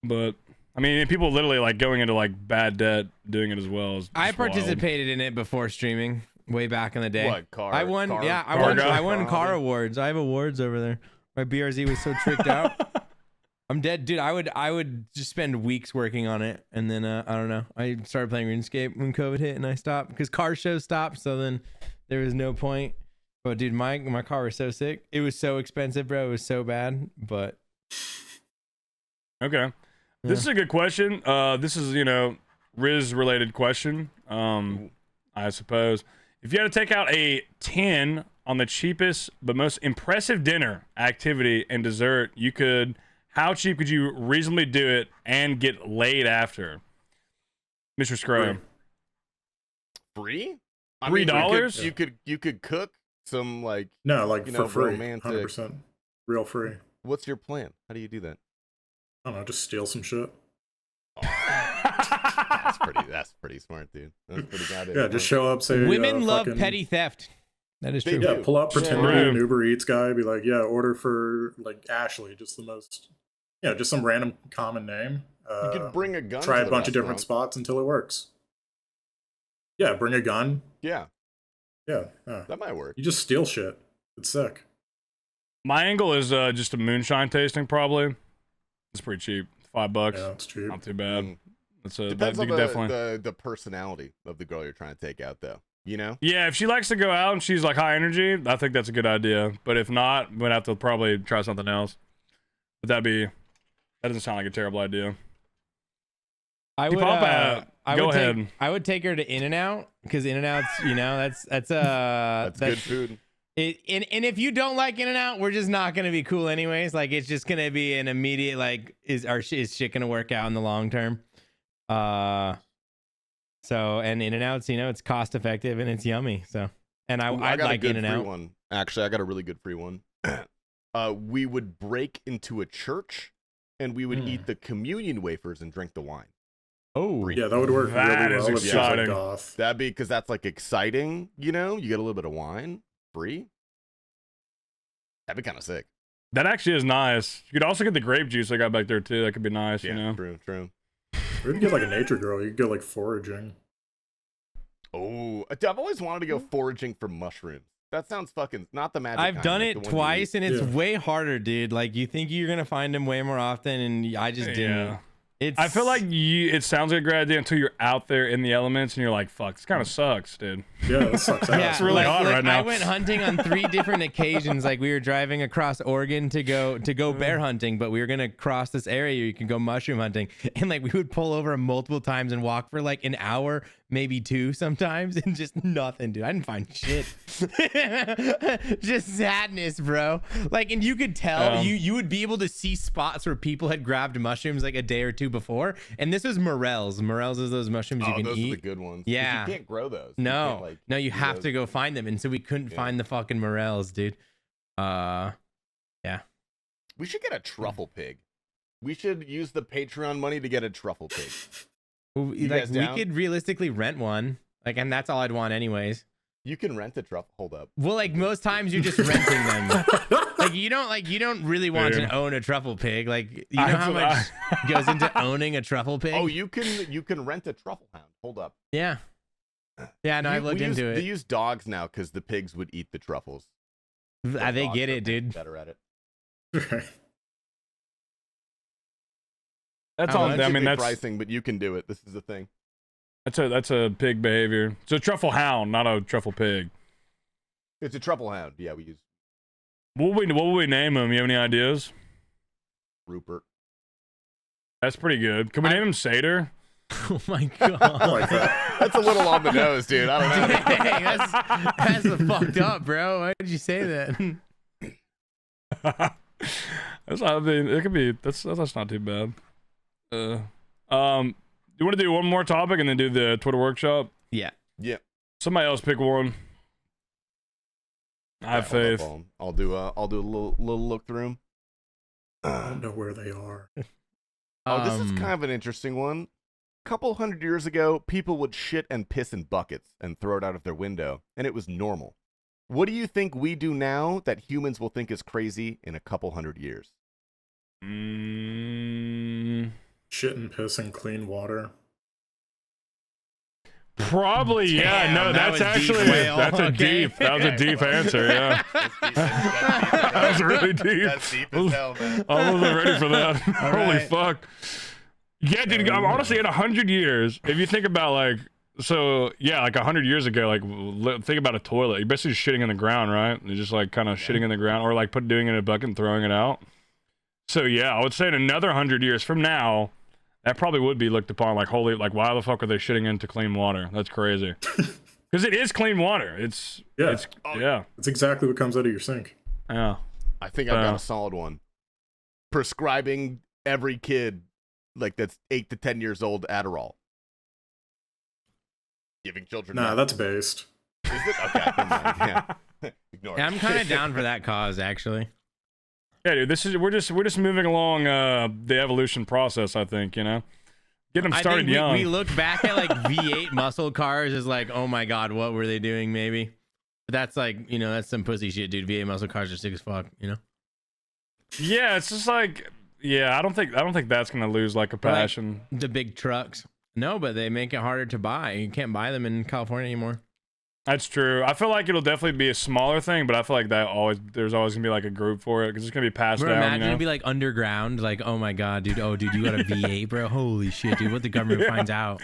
But I mean, people literally like going into like bad debt doing it as well. Is I just wild. participated in it before streaming way back in the day. What, car? I won. car- Yeah, car guy? I won car hobby? awards. I have awards over there. My BRZ was so tricked out. I'm dead, dude. I would just spend weeks working on it, and then I don't know. I started playing RuneScape when COVID hit, and I stopped because car shows stopped. So then there was no point. But dude, my car was so sick. It was so expensive, bro. It was so bad. But Okay. This is a good question. This is, Riz related question. I suppose if you had to take out a 10 on the cheapest but most impressive dinner, activity, and dessert, how cheap could you reasonably do it and get laid after? Mr. Scrum. Free? $3? You could cook some for free, romantic. 100% real free. What's your plan? How do you do that? I don't know, just steal some shit. That's pretty smart, dude. That's pretty goddamn. Yeah, just show up, say women love petty theft. That is true. They Yeah, do. pull up, pretend to be Yeah. an Uber Eats guy, be like, yeah, order for Ashley, just the most, just some random common name. You could bring a gun. Try to a the bunch of different restaurant. spots until it works. Yeah, bring a gun. Yeah, Yeah, that might work. you just steal shit. It's sick. My angle is just a moonshine tasting, probably. It's pretty cheap. $5. Yeah, it's cheap. Not too bad. Mm. You Depends on definitely. the personality of the girl you're trying to take out, though. You know? Yeah, if she likes to go out and she's like high energy, I think that's a good idea. But if not, we'd have to probably try something else. But that doesn't sound like a terrible idea. I would. Tpapa, go ahead. I would take her to In-N-Out because In-N-Out's that's Good food. And if you don't like In-N-Out, we're just not gonna be cool anyways. Like it's just gonna be an immediate is shit gonna work out in the long term? So and In-N-Out's it's cost effective and it's yummy. So and I'd like In-N-Out. One. Actually, I got a really good free one. We would break into a church and we would eat the communion wafers and drink the wine. Oh Yeah, that would work That really is well if she was like exciting. goth. That'd be because that's exciting, you get a little bit of wine free. That'd be kind of sick. That actually is nice. You could also get the grape juice I got back there too. That could be nice, Yeah, true. Or you could get a nature girl. You could go foraging. Oh, I've always wanted to go foraging for mushrooms. That sounds fucking not the magic. I've kind, done like it the one you twice eat. and it's Yeah. way harder, dude. Like you think you're gonna find them way more often, and I just didn't. Yeah. I feel like it sounds like a great idea until you're out there in the elements and you're like, fuck, this kind of sucks, dude. Yeah, that sucks ass. It's really hot right now. I went hunting on 3 different occasions. Like we were driving across Oregon to go bear hunting, but we were gonna cross this area where you can go mushroom hunting, and we would pull over multiple times and walk for an hour, maybe 2 sometimes, and just nothing, dude. I didn't find shit. Just sadness, bro. And you could tell you would be able to see spots where people had grabbed mushrooms a day or 2 before, and this was morels. Morels is those mushrooms you can those eat. are the good ones. 'Cause Yeah. you can't grow those. No, you can't, no, you do have those. to go find them, and so we couldn't find the fucking morels, dude. Yeah. We should get a truffle pig. We should use the Patreon money to get a truffle pig. We guys down? could realistically rent one, and that's all I'd want anyways. You can rent a truffle. Hold up. Well, most times you're just renting them. You don't really want to own a truffle pig. You know how much goes into owning a truffle pig? Oh, you can rent a truffle hound. Hold up. Yeah. Yeah, no, I've looked into They it. use dogs now because the pigs would eat the truffles. They Dogs get are it, dude. Better at it. That's How all. much? I mean, that's pricing, but you can do it. This is the thing. that's a pig behavior. It's a truffle hound, not a truffle pig. It's a truffle hound. Yeah, we use What will we name him? You have any ideas? Rupert. That's pretty good. Can we name him Seder? Oh my I god. like that. That's a little on the nose, dude. I don't know. Dang, that's fucked up, bro. Why did you say that? That's not, I mean, it could be. That's not too bad. You want to do one more topic and then do the Twitter workshop? Yeah. Yeah. Somebody else pick one. I have faith. I'll do a little look through 'em. I don't know where they are. Oh, this is kind of an interesting one. A couple hundred years ago, people would shit and piss in buckets and throw it out of their window, and it was normal. What do you think we do now that humans will think is crazy in a couple hundred years? Shit and piss and clean water. Probably, yeah. Damn, No, that that's was deep, actually whale. that Okay. was a deep answer. Yeah, that was really deep. That's deep as hell, man. I wasn't ready for that. Holy right. fuck. Yeah, dude. Honestly, in 100 years, if you think about So yeah, like 100 years ago, like think about a toilet. You're basically just shitting in the ground, right? You're just like kind of shitting in the ground, or like doing it in a bucket and throwing it out. So yeah, I would say in another 100 years from now, that probably would be looked upon like holy, like why the fuck are they shitting into clean water? That's crazy. Because it is clean water. It's exactly what comes out of your sink. Yeah. I think I've got a solid one. Prescribing every kid like that's 8 to 10 years old Adderall. Giving children. Nah, that's based. Is it? Okay. Yeah. Ignore it. Yeah, I'm kind of down for that cause, actually. Yeah, dude. We're just moving along the evolution process. I think get them started young. We look back at like V8 muscle cars as like, oh my god, what were they doing? Maybe. But that's like that's some pussy shit, dude. V8 muscle cars are sick as fuck. Yeah, it's just like I don't think that's gonna lose like a passion. Like the big trucks. No, but they make it harder to buy. You can't buy them in California anymore. That's true. I feel like it'll definitely be a smaller thing, but I feel like there's always gonna be like a group for it because it's gonna be passed down. Imagine it'd be like underground, like oh my god, dude. Oh, dude, you got a V8, bro. Holy shit, dude. What the government finds out?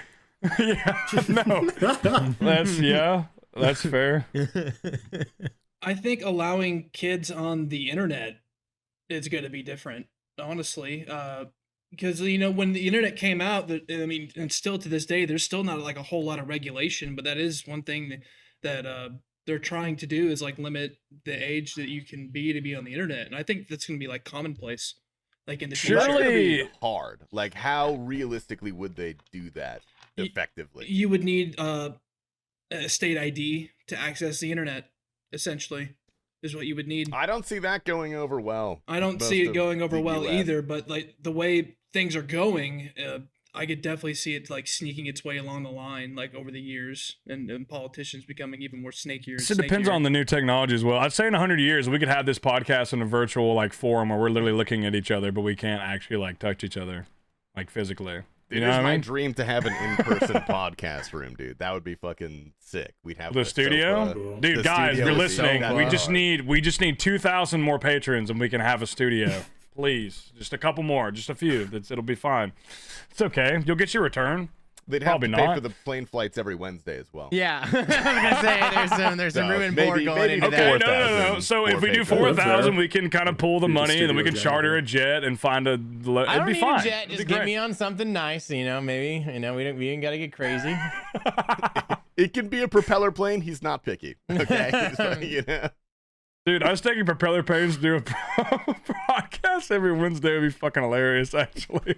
That's fair. I think allowing kids on the internet is going to be different, honestly. Because when the internet came out, and still to this day, there's still not like a whole lot of regulation, but that is one thing that they're trying to do is like limit the age that you can be to be on the internet, and I think that's going to be like commonplace, like in the future. Surely hard. Like, how realistically would they do that effectively? You would need a state ID to access the internet, essentially. Is what you would need. I don't see that going over well. I don't see it going over well either, but like the way things are going, I could definitely see it like sneaking its way along the line, like over the years, and politicians becoming even more snakier. So it depends on the new technology as well. I'd say in 100 years we could have this podcast in a virtual like forum where we're literally looking at each other, but we can't actually like touch each other, like physically. It is my dream to have an in-person podcast room, dude. That would be fucking sick. We'd have the studio, dude. Guys, you're listening. We just need 2,000 more patrons, and we can have a studio. Please, just a couple more, just a few. It'll be fine. It's okay. You'll get your return. They'd have to pay for the plane flights every Wednesday as well. Yeah, I was gonna say there's some room and board going into that. No. So if we do 4,000, we can kind of pull the money, and then we can charter a jet and find I don't need a jet. Just get me on something nice, maybe. We ain't gotta get crazy. It can be a propeller plane. He's not picky. Okay, Dude, I was taking propeller planes to do a podcast every Wednesday. Would be fucking hilarious, actually.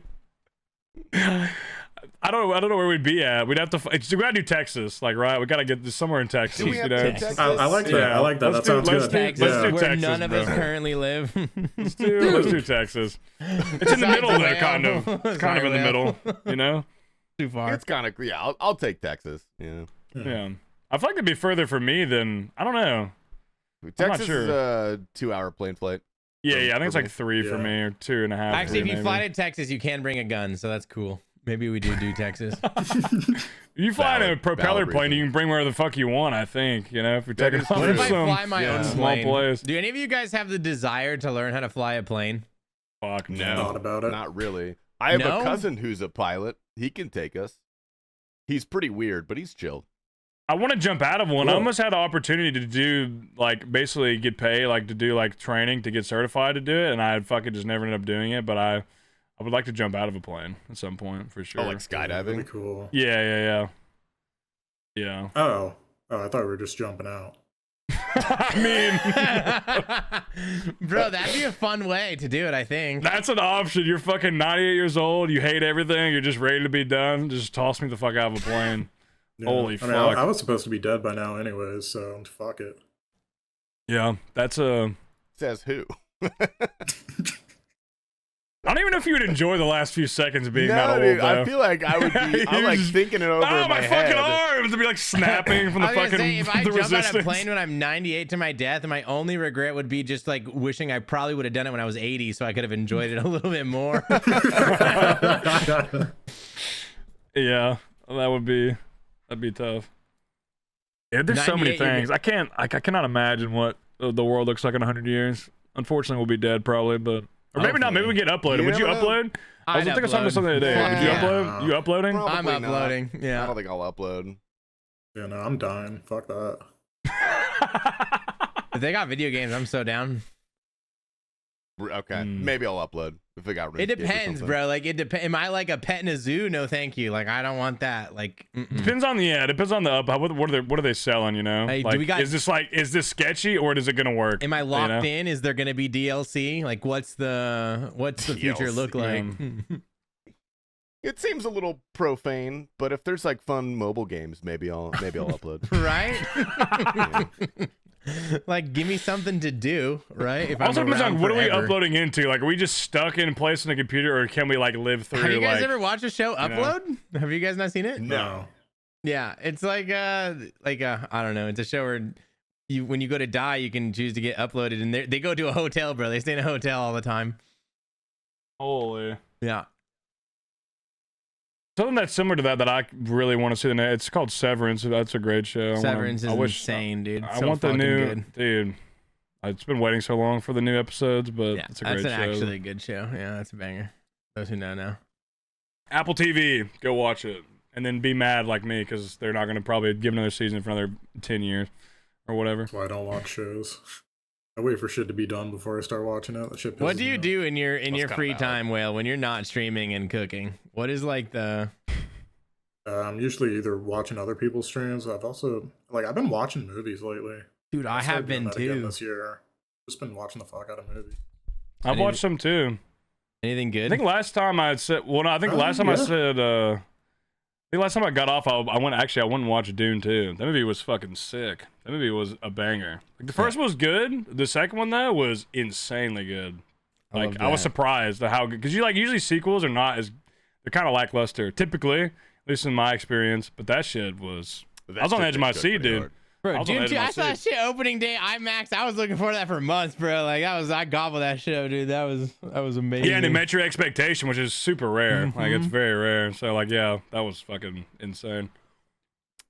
I don't know where we'd be at. We'd have to. We gotta do Texas, like right. We gotta get this somewhere in Texas. Texas? I like that. Yeah. I like that. That sounds good. Texas, let's do where none of us currently live. Let's do Texas. It's in the middle there, kind of. It's kind of in the middle, Too far. It's kind of I'll take Texas. Yeah. I feel like it'd be further for me than I don't know. Texas is a 2-hour plane flight. Yeah. I think it's like 3 for me or 2.5. Actually, if you fly to Texas, you can bring a gun, so that's cool. Maybe we do Texas. You fly in a propeller plane, you can bring wherever the fuck you want, I think. If we take it off What if I fly my own small plane? place. Do any of you guys have the desire to learn how to fly a plane? Fuck no. Not about it. Not really. I have a cousin who's a pilot. He can take us. He's pretty weird, but he's chill. I want to jump out of one. Cool. I almost had the opportunity to do like basically get paid like to do like training to get certified to do it, and I fucking just never ended up doing it. But I would like to jump out of a plane at some point for sure. Oh, like skydiving? Cool. Yeah. Oh, I thought we were just jumping out. I mean, bro, that'd be a fun way to do it. I think that's an option. You're fucking 98 years old. You hate everything. You're just ready to be done. Just toss me the fuck out of a plane. Yeah. Holy fuck! I was supposed to be dead by now, anyways. So fuck it. Yeah, that's a. Says who? I don't even know if you would enjoy the last few seconds of being that old. Dude, though. I feel like I would be. I'm like thinking it over in my head. fucking arms to be like snapping from the fucking. If I jump resistance. out of a plane when I'm 98 to my death, my only regret would be just like wishing I probably would have done it when I was 80, so I could have enjoyed it a little bit more. Yeah, that'd be tough. Yeah, there's so many things. I cannot imagine what the world looks like in 100 years. Unfortunately, we'll be dead probably, but. Or maybe not. Maybe we get uploaded. Would you upload? I was thinking something the other day. Did you upload? You uploading? I'm uploading. Not. Yeah. I don't think I'll upload. Yeah, no, I'm dying. Fuck that. If they got video games, I'm so down. Okay, maybe I'll upload if it got. It depends, bro. Like it depends. Am I like a pet in a zoo? No, thank you. Like I don't want that. Like depends on the depends on the up. What are they selling? You know, hey, like is this sketchy or is it gonna work? Am I locked in? Is there gonna be DLC? Like what's the future look like? It seems a little profane, but if there's like fun mobile games, maybe I'll upload. Right? Like, give me something to do, right? If also depends on what are we forever. uploading into? Like, are we just stuck in place on the computer, or can we like live through? Have you guys like, ever watched a show Upload? Have you guys not seen it? No. Yeah, it's like I don't know. It's a show where when you go to die, you can choose to get uploaded, and they go to a hotel, bro. They stay in a hotel all the time. Holy. Yeah. Something that's similar to that I really want to see. It's called Severance. That's a great show. Severance is insane, dude. I want the new dude. It's been waiting so long for the new episodes, but yeah, it's a great show. That's actually a good show. Yeah, that's a banger. Those who know now. Apple TV, go watch it, and then be mad like me because they're not going to probably give another season for another 10 years or whatever. That's why I don't watch shows. I wait for shit to be done before I start watching it. That shit. What do you do in your free valid. time, Whale, when you're not streaming and cooking? What is like the? I'm usually either watching other people's streams. I've been watching movies lately. Dude, I have started doing been that again too. this year. Just been watching the fuck out of movies. I've watched some too. Anything good? I think last time I said, I think last time I said, I think last time I got off, I went and watched Dune 2. That movie was fucking sick. That movie was a banger. Like the first one was good. The second one though was insanely good. Like I was surprised at how good, because usually sequels are not as, they're kind of lackluster typically, at least in my experience. But that shit was, I was on the edge of my seat, dude. Hard. Bro, Dune 2, I saw that shit opening day IMAX. I was looking for that for months, bro. Like I gobbled that show, dude. That was amazing. Yeah, and it met your expectation, which is super rare. Like it's very rare. So like, yeah, that was fucking insane.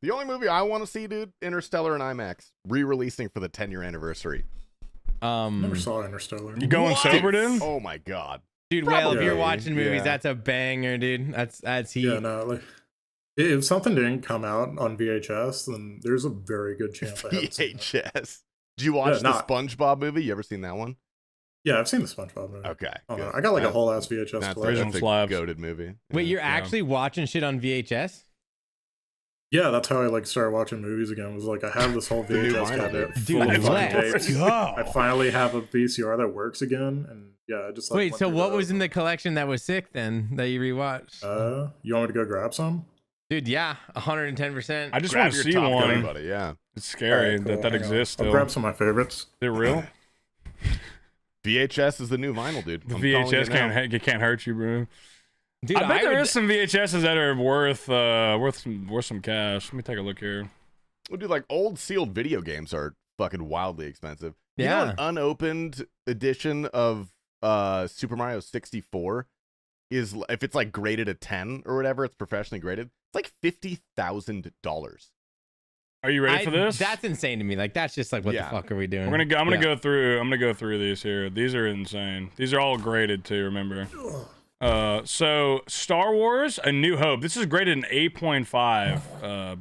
The only movie I want to see, dude, Interstellar and IMAX, re-releasing for the 10-year anniversary. Never saw Interstellar. You going sober, dude? Oh my god, dude. Well, if you're Probably, watching movies, yeah. that's a banger, dude. That's heat. Yeah, no, like if something didn't come out on VHS, then there's a very good chance I haven't seen it. VHS. Did you watch the SpongeBob movie? You ever seen that one? Yeah, I've seen the SpongeBob movie. Okay, Good. I got like a whole ass VHS That's player. a goated movie. Wait, Yeah. you're actually watching shit on VHS? Yeah, that's how I like started watching movies again. Was like I have this whole new VHS vinyl, cabinet dude. full of Dude, fucking let's tapes. go. I finally have a VCR that works again, and yeah, I just like. Wait, went so through what those. was in the collection that was sick then that you rewatched? You want me to go grab some? Dude, yeah, 110%. I just Grab want to your see Top Gun, one. buddy. Yeah. It's scary Alright, cool. that Hang on. exists I'll still. grab some of my favorites. Is it real? VHS is the new vinyl, dude. The I'm calling VHS it now. can't hurt you, bro. Dude, I bet there would- is some VHSs that are worth some cash. Let me take a look here. Well, dude, like old sealed video games are fucking wildly expensive. You Yeah. know, an unopened edition of Super Mario 64 is, if it's like graded a 10 or whatever, it's professionally graded. It's like $50,000. Are you ready for this? That's insane to me. Like, that's just like, what Yeah. the fuck are we doing? I'm gonna Yeah. go through these here. These are insane. These are all graded too. Remember. So Star Wars: A New Hope. This is graded an 8.5.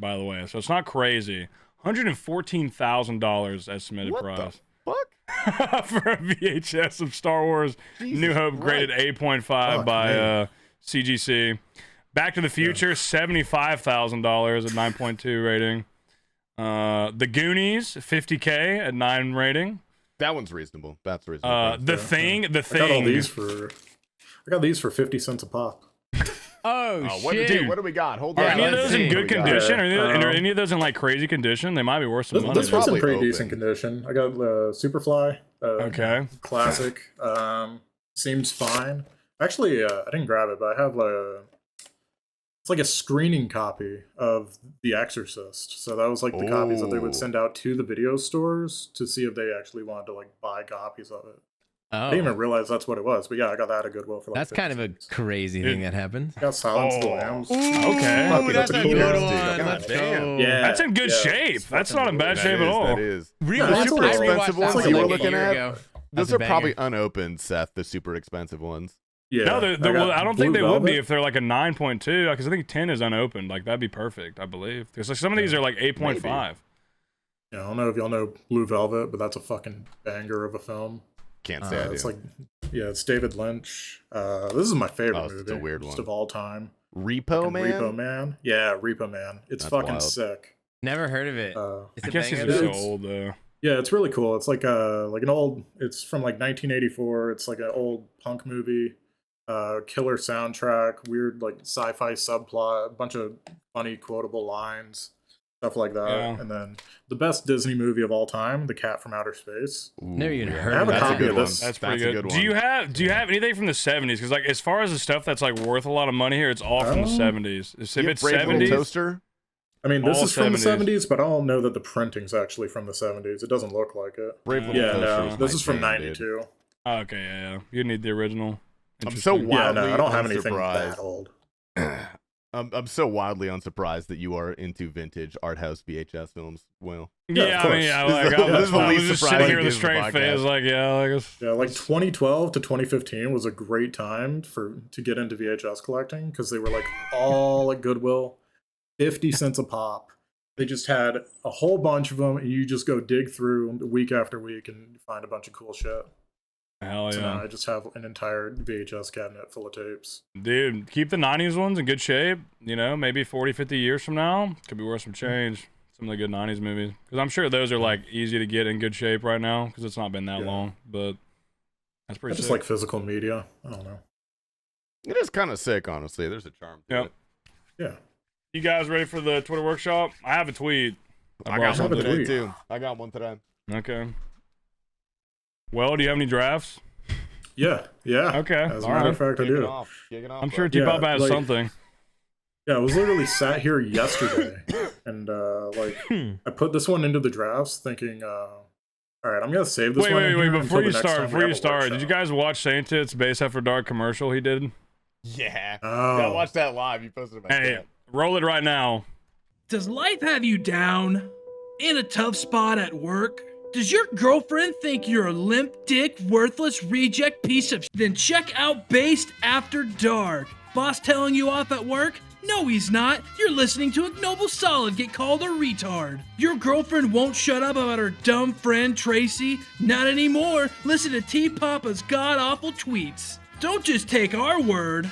By the way, so it's not crazy. $114,000 estimated What price. the fuck? For a VHS of Star Wars Jesus New Hope, graded Christ. 8.5 Fuck by me. CGC. Back to the Future, $75,000 at 9.2 rating. The Goonies, $50K at 9 rating. That one's reasonable. That's reasonable. The Thing. I got these for 50 cents a pop. Oh, what, shit. dude, what do we got? Hold Are on. any of let's those see. in good What do we got? condition? Are Yeah, any of those in like crazy condition? They might be worth some money. This one's in probably pretty open. decent condition. I got Superfly. Okay. Classic. Seems fine. Actually, I didn't grab it, but I have it's like a screening copy of The Exorcist. So that was like the copies that they Oh. would send out to the video stores to see if they actually wanted to like buy copies of it. I Oh, didn't even realize that's what it was, but yeah, I got that at Goodwill for like that's kind of a 50 cents. crazy thing that happens. I got Silence of the Oh. Lambs. Okay. Fuck, Ooh, that's a cool good ass, one. dude. God Let's damn. go. Yeah, That's in good shape. it's That's fucking not in bad good. shape at all. That is. Really? No, that's super a- expensive I rewatched ones that you one were like a looking year at. ago. Those That's a are probably banger. unopened, Seth, the super expensive ones. Yeah. No, I don't think Blue they would be Velvet. if they're like a 9.2, because I think 10 is unopened. Like that'd be perfect, I believe. Because like some of these are like 8.5. Yeah, I don't know if y'all know Blue Velvet, but that's a fucking banger of a film. Can't say I do. It's like, yeah, it's David Lynch. This is my favorite Oh, it's movie a weird one. of all time. Repo Fucking Man. Repo Man. Yeah, Repo Man. It's That's fucking wild. sick. Never heard of it. I guess banger, it's though? so old though. Yeah, it's really cool. It's like an old. It's from like 1984. It's like an old punk movie. Killer soundtrack, weird like sci-fi subplot, a bunch of funny quotable lines, stuff like that. Yeah. And then the best Disney movie of all time, The Cat from Outer Space. Never even heard I have of a that. That's a copy good of one. this. That's That's pretty a good. good Do you one. have anything from the 70s? Because like as far as the stuff that's like worth a lot of money here, it's all from the 70s. If it's Brave Little 70s, Toaster. I mean, this All is from the 70s. 70s, but I don't know that the printing's actually from the 70s. It doesn't look like it. Brave Little Yeah, Toaster. no, is this my is from jam, dude. 92. okay, yeah. You need the original. I'm so Interesting. Yeah, wildly no, I don't have anything unsurprised. that old. I'm so wildly unsurprised that you are into vintage art house VHS films. Well, Yeah, Yeah, of I mean, course. yeah, This like is the- I this was, is the I was least just sitting surprising here with a news of the straight face, podcast. like Yeah, like 2012 to 2015 was a great time to get into VHS collecting because they were like all at Goodwill, 50 cents a pop. They just had a whole bunch of them, and you just go dig through week after week and find a bunch of cool shit. hell So now yeah, I just have an entire VHS cabinet full of tapes. dude. Keep the 90s ones in good shape. You know, maybe 40, 50 years from now, could be worth some change. Some of the good 90s movies, because I'm sure those are like easy to get in good shape right now because it's not been that Yeah. long. But that's I pretty just sick. like physical media. I don't know. it is kind of sick, honestly. There's a charm to Yep. it. Yeah. You guys ready for the Twitter workshop? I have a tweet. I got brought one something. today tweet. too. I got one today. Okay. Well, do you have any drafts? Yeah. Okay, As a all matter of right. fact, I Kick it do. off. Kick it off, I'm sure bud. Yeah, Tpapa has like- something. Yeah, I was literally sat here yesterday, and like I put this one into the drafts, thinking, all right, I'm gonna save this Wait, one. in wait, here before until you the next time we start, have a did you workshop. guys watch Saint Tits Base After Dark commercial he did? Yeah. Oh. Yeah, I watched that live. You posted about Hey, that. roll it right now. Does life have you down? In a tough spot at work? Does your girlfriend think you're a limp dick, worthless reject piece of Then check out Based After Dark. Boss telling you off at work? No, he's not. You're listening to Ignoble Solid get called a retard. Your girlfriend won't shut up about her dumb friend Tracy? Not anymore. Listen to Tpapa's god-awful tweets. Don't just take our word.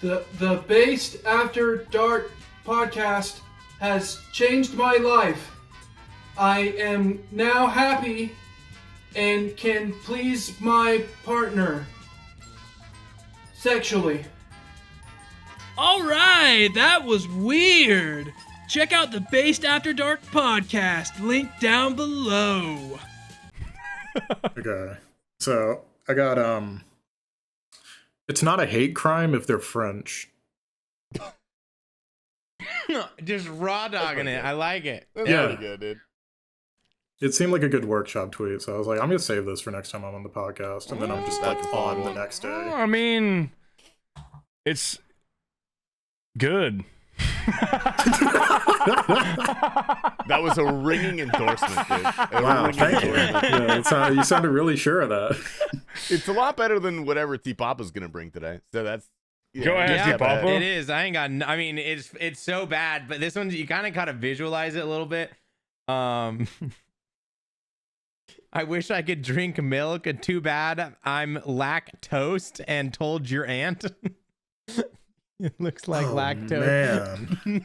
The Based After Dark podcast has changed my life. I am now happy and can please my partner sexually. All right, that was weird. Check out the Based After Dark podcast, link down below. Okay, so I got it's not a hate crime if they're French. Just raw dogging it. I like it. That's Yeah. pretty good, dude. It seemed like a good workshop tweet, so I was like, I'm gonna save this for next time I'm on the podcast, and then I'm just like That's a fun on the one. next day. I mean, it's good. That was a ringing endorsement, dude. A Wow, ringing thank you. endorsement. Yeah, you sounded really sure of that. It's a lot better than whatever Tpapa's gonna bring today. So that's Go ahead, Yeah, Tpapa. it is. I ain't got. I mean, it's so bad, but this one you kind of gotta visualize it a little bit. I wish I could drink milk. Too bad I'm lactose and told your aunt. It looks like Oh, lactose. man.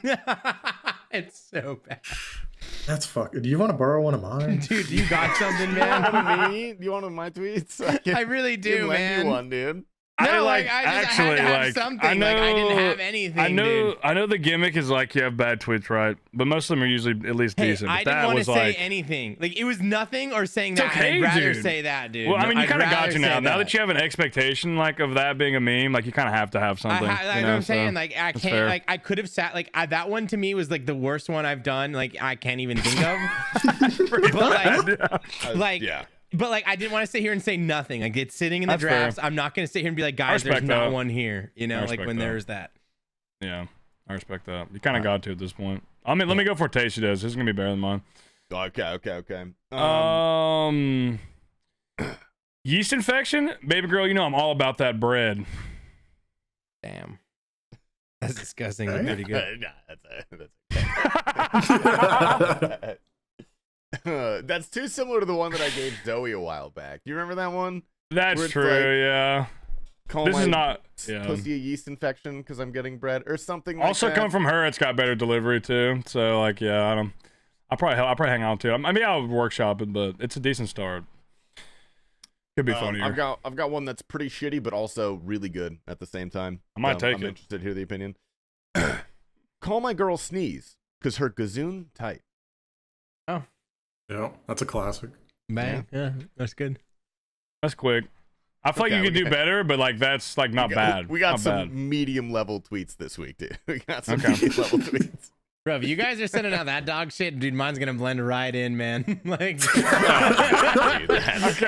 It's so bad. That's fucking. Do you want to borrow one of mine? Dude, you got something, you want one man? of me? Do you want one of my tweets? I really can do, lend man. you one, dude. No, I I had actually to have like something. I know Like, I didn't have anything, I know dude. I know the gimmick is like you have bad tweets, right? But most of them are usually at least Hey, decent. But I didn't that want to was say like anything. Like it was nothing or saying It's that. okay, I'd rather dude. say that, dude. well, I mean, you I'd kind of got rather you now. say Now that you have an expectation like of that being a meme, like you kind of have to have something. That's you what know, I'm saying. so Like I that's can't. fair. Like I could have sat. Like that one to me was like the worst one I've done. Like I can't even think of. But like, Yeah. But like I didn't want to sit here and say nothing. Like it's sitting in the That's fair. drafts. I'm not gonna sit here and be like, guys, there's respect not that. one here. You I know, like respect when that. there's that. Yeah, I respect that. You kind of got to at this point. I mean, let me go for Tasty Does. This is gonna be better than mine. Okay. Yeast infection? Baby girl, you know I'm all about that bread. Damn. That's disgusting. But pretty good. That's too similar to the one that I gave Zoe a while back. Do you remember that one? That's true, yeah. This is not pussy a yeast infection because I'm getting bread or something like also that. coming from her, it's got better delivery too. So like, yeah, I'll probably hang out too. I mean, I'll workshop it, but it's a decent start. Could be funnier. I've got one that's pretty shitty, but also really good at the same time. I might take I'm it. interested to hear the opinion. Call my girl sneeze because her gazoon tight. Oh, yeah, that's a classic. Bang. Yeah, that's good. That's quick. I feel like you could do better, but like that's like not bad. We got not some bad. medium level tweets this week, dude. We got some medium level tweets. Bro, if you guys are sending out that dog shit, dude, mine's gonna blend right in, man. Like, Dude, that's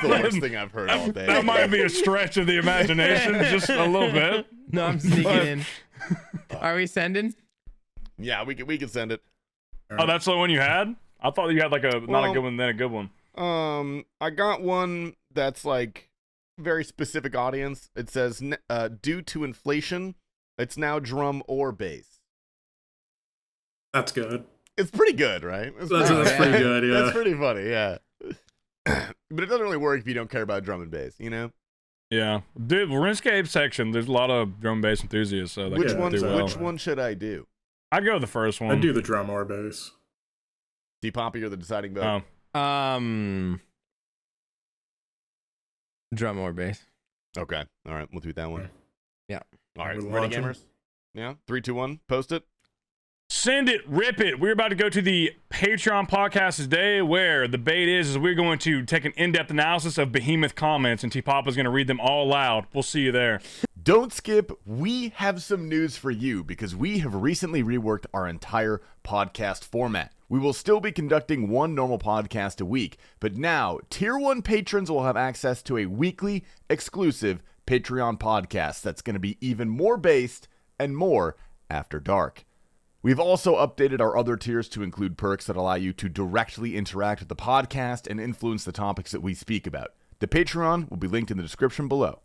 the worst thing I've heard all day. That might be a stretch of the imagination, just a little bit. no, I'm sneaking in. Are we sending? Yeah, we can send it. Oh, that's the one you had? I thought you had like not a good one, then a good one. I got one that's like very specific audience. It says, due to inflation, it's now drum or bass. That's good. It's pretty good, right? That's pretty good, yeah. That's pretty funny, yeah. But it doesn't really work if you don't care about drum and bass, you know? Yeah. Dude, RuneScape section, there's a lot of drum and bass enthusiasts, so Which one should I do? I'd go with the first one. I'd do the drum or bass. Tpapa, you're the deciding vote. Oh. Drum or bass. Okay. All right. We'll do that one. Yeah. All right. We're Ready, launching. gamers? Yeah. 3, 2, 1. Post it. Send it, rip it. We're about to go to the Patreon podcast today, where the bait is we're going to take an in-depth analysis of behemoth comments, and Tpapa's going to read them all aloud. We'll see you there. Don't skip. We have some news for you because we have recently reworked our entire podcast format. We will still be conducting one normal podcast a week, but now Tier 1 patrons will have access to a weekly exclusive Patreon podcast that's going to be even more based and more after dark. We've also updated our other tiers to include perks that allow you to directly interact with the podcast and influence the topics that we speak about. The Patreon will be linked in the description below.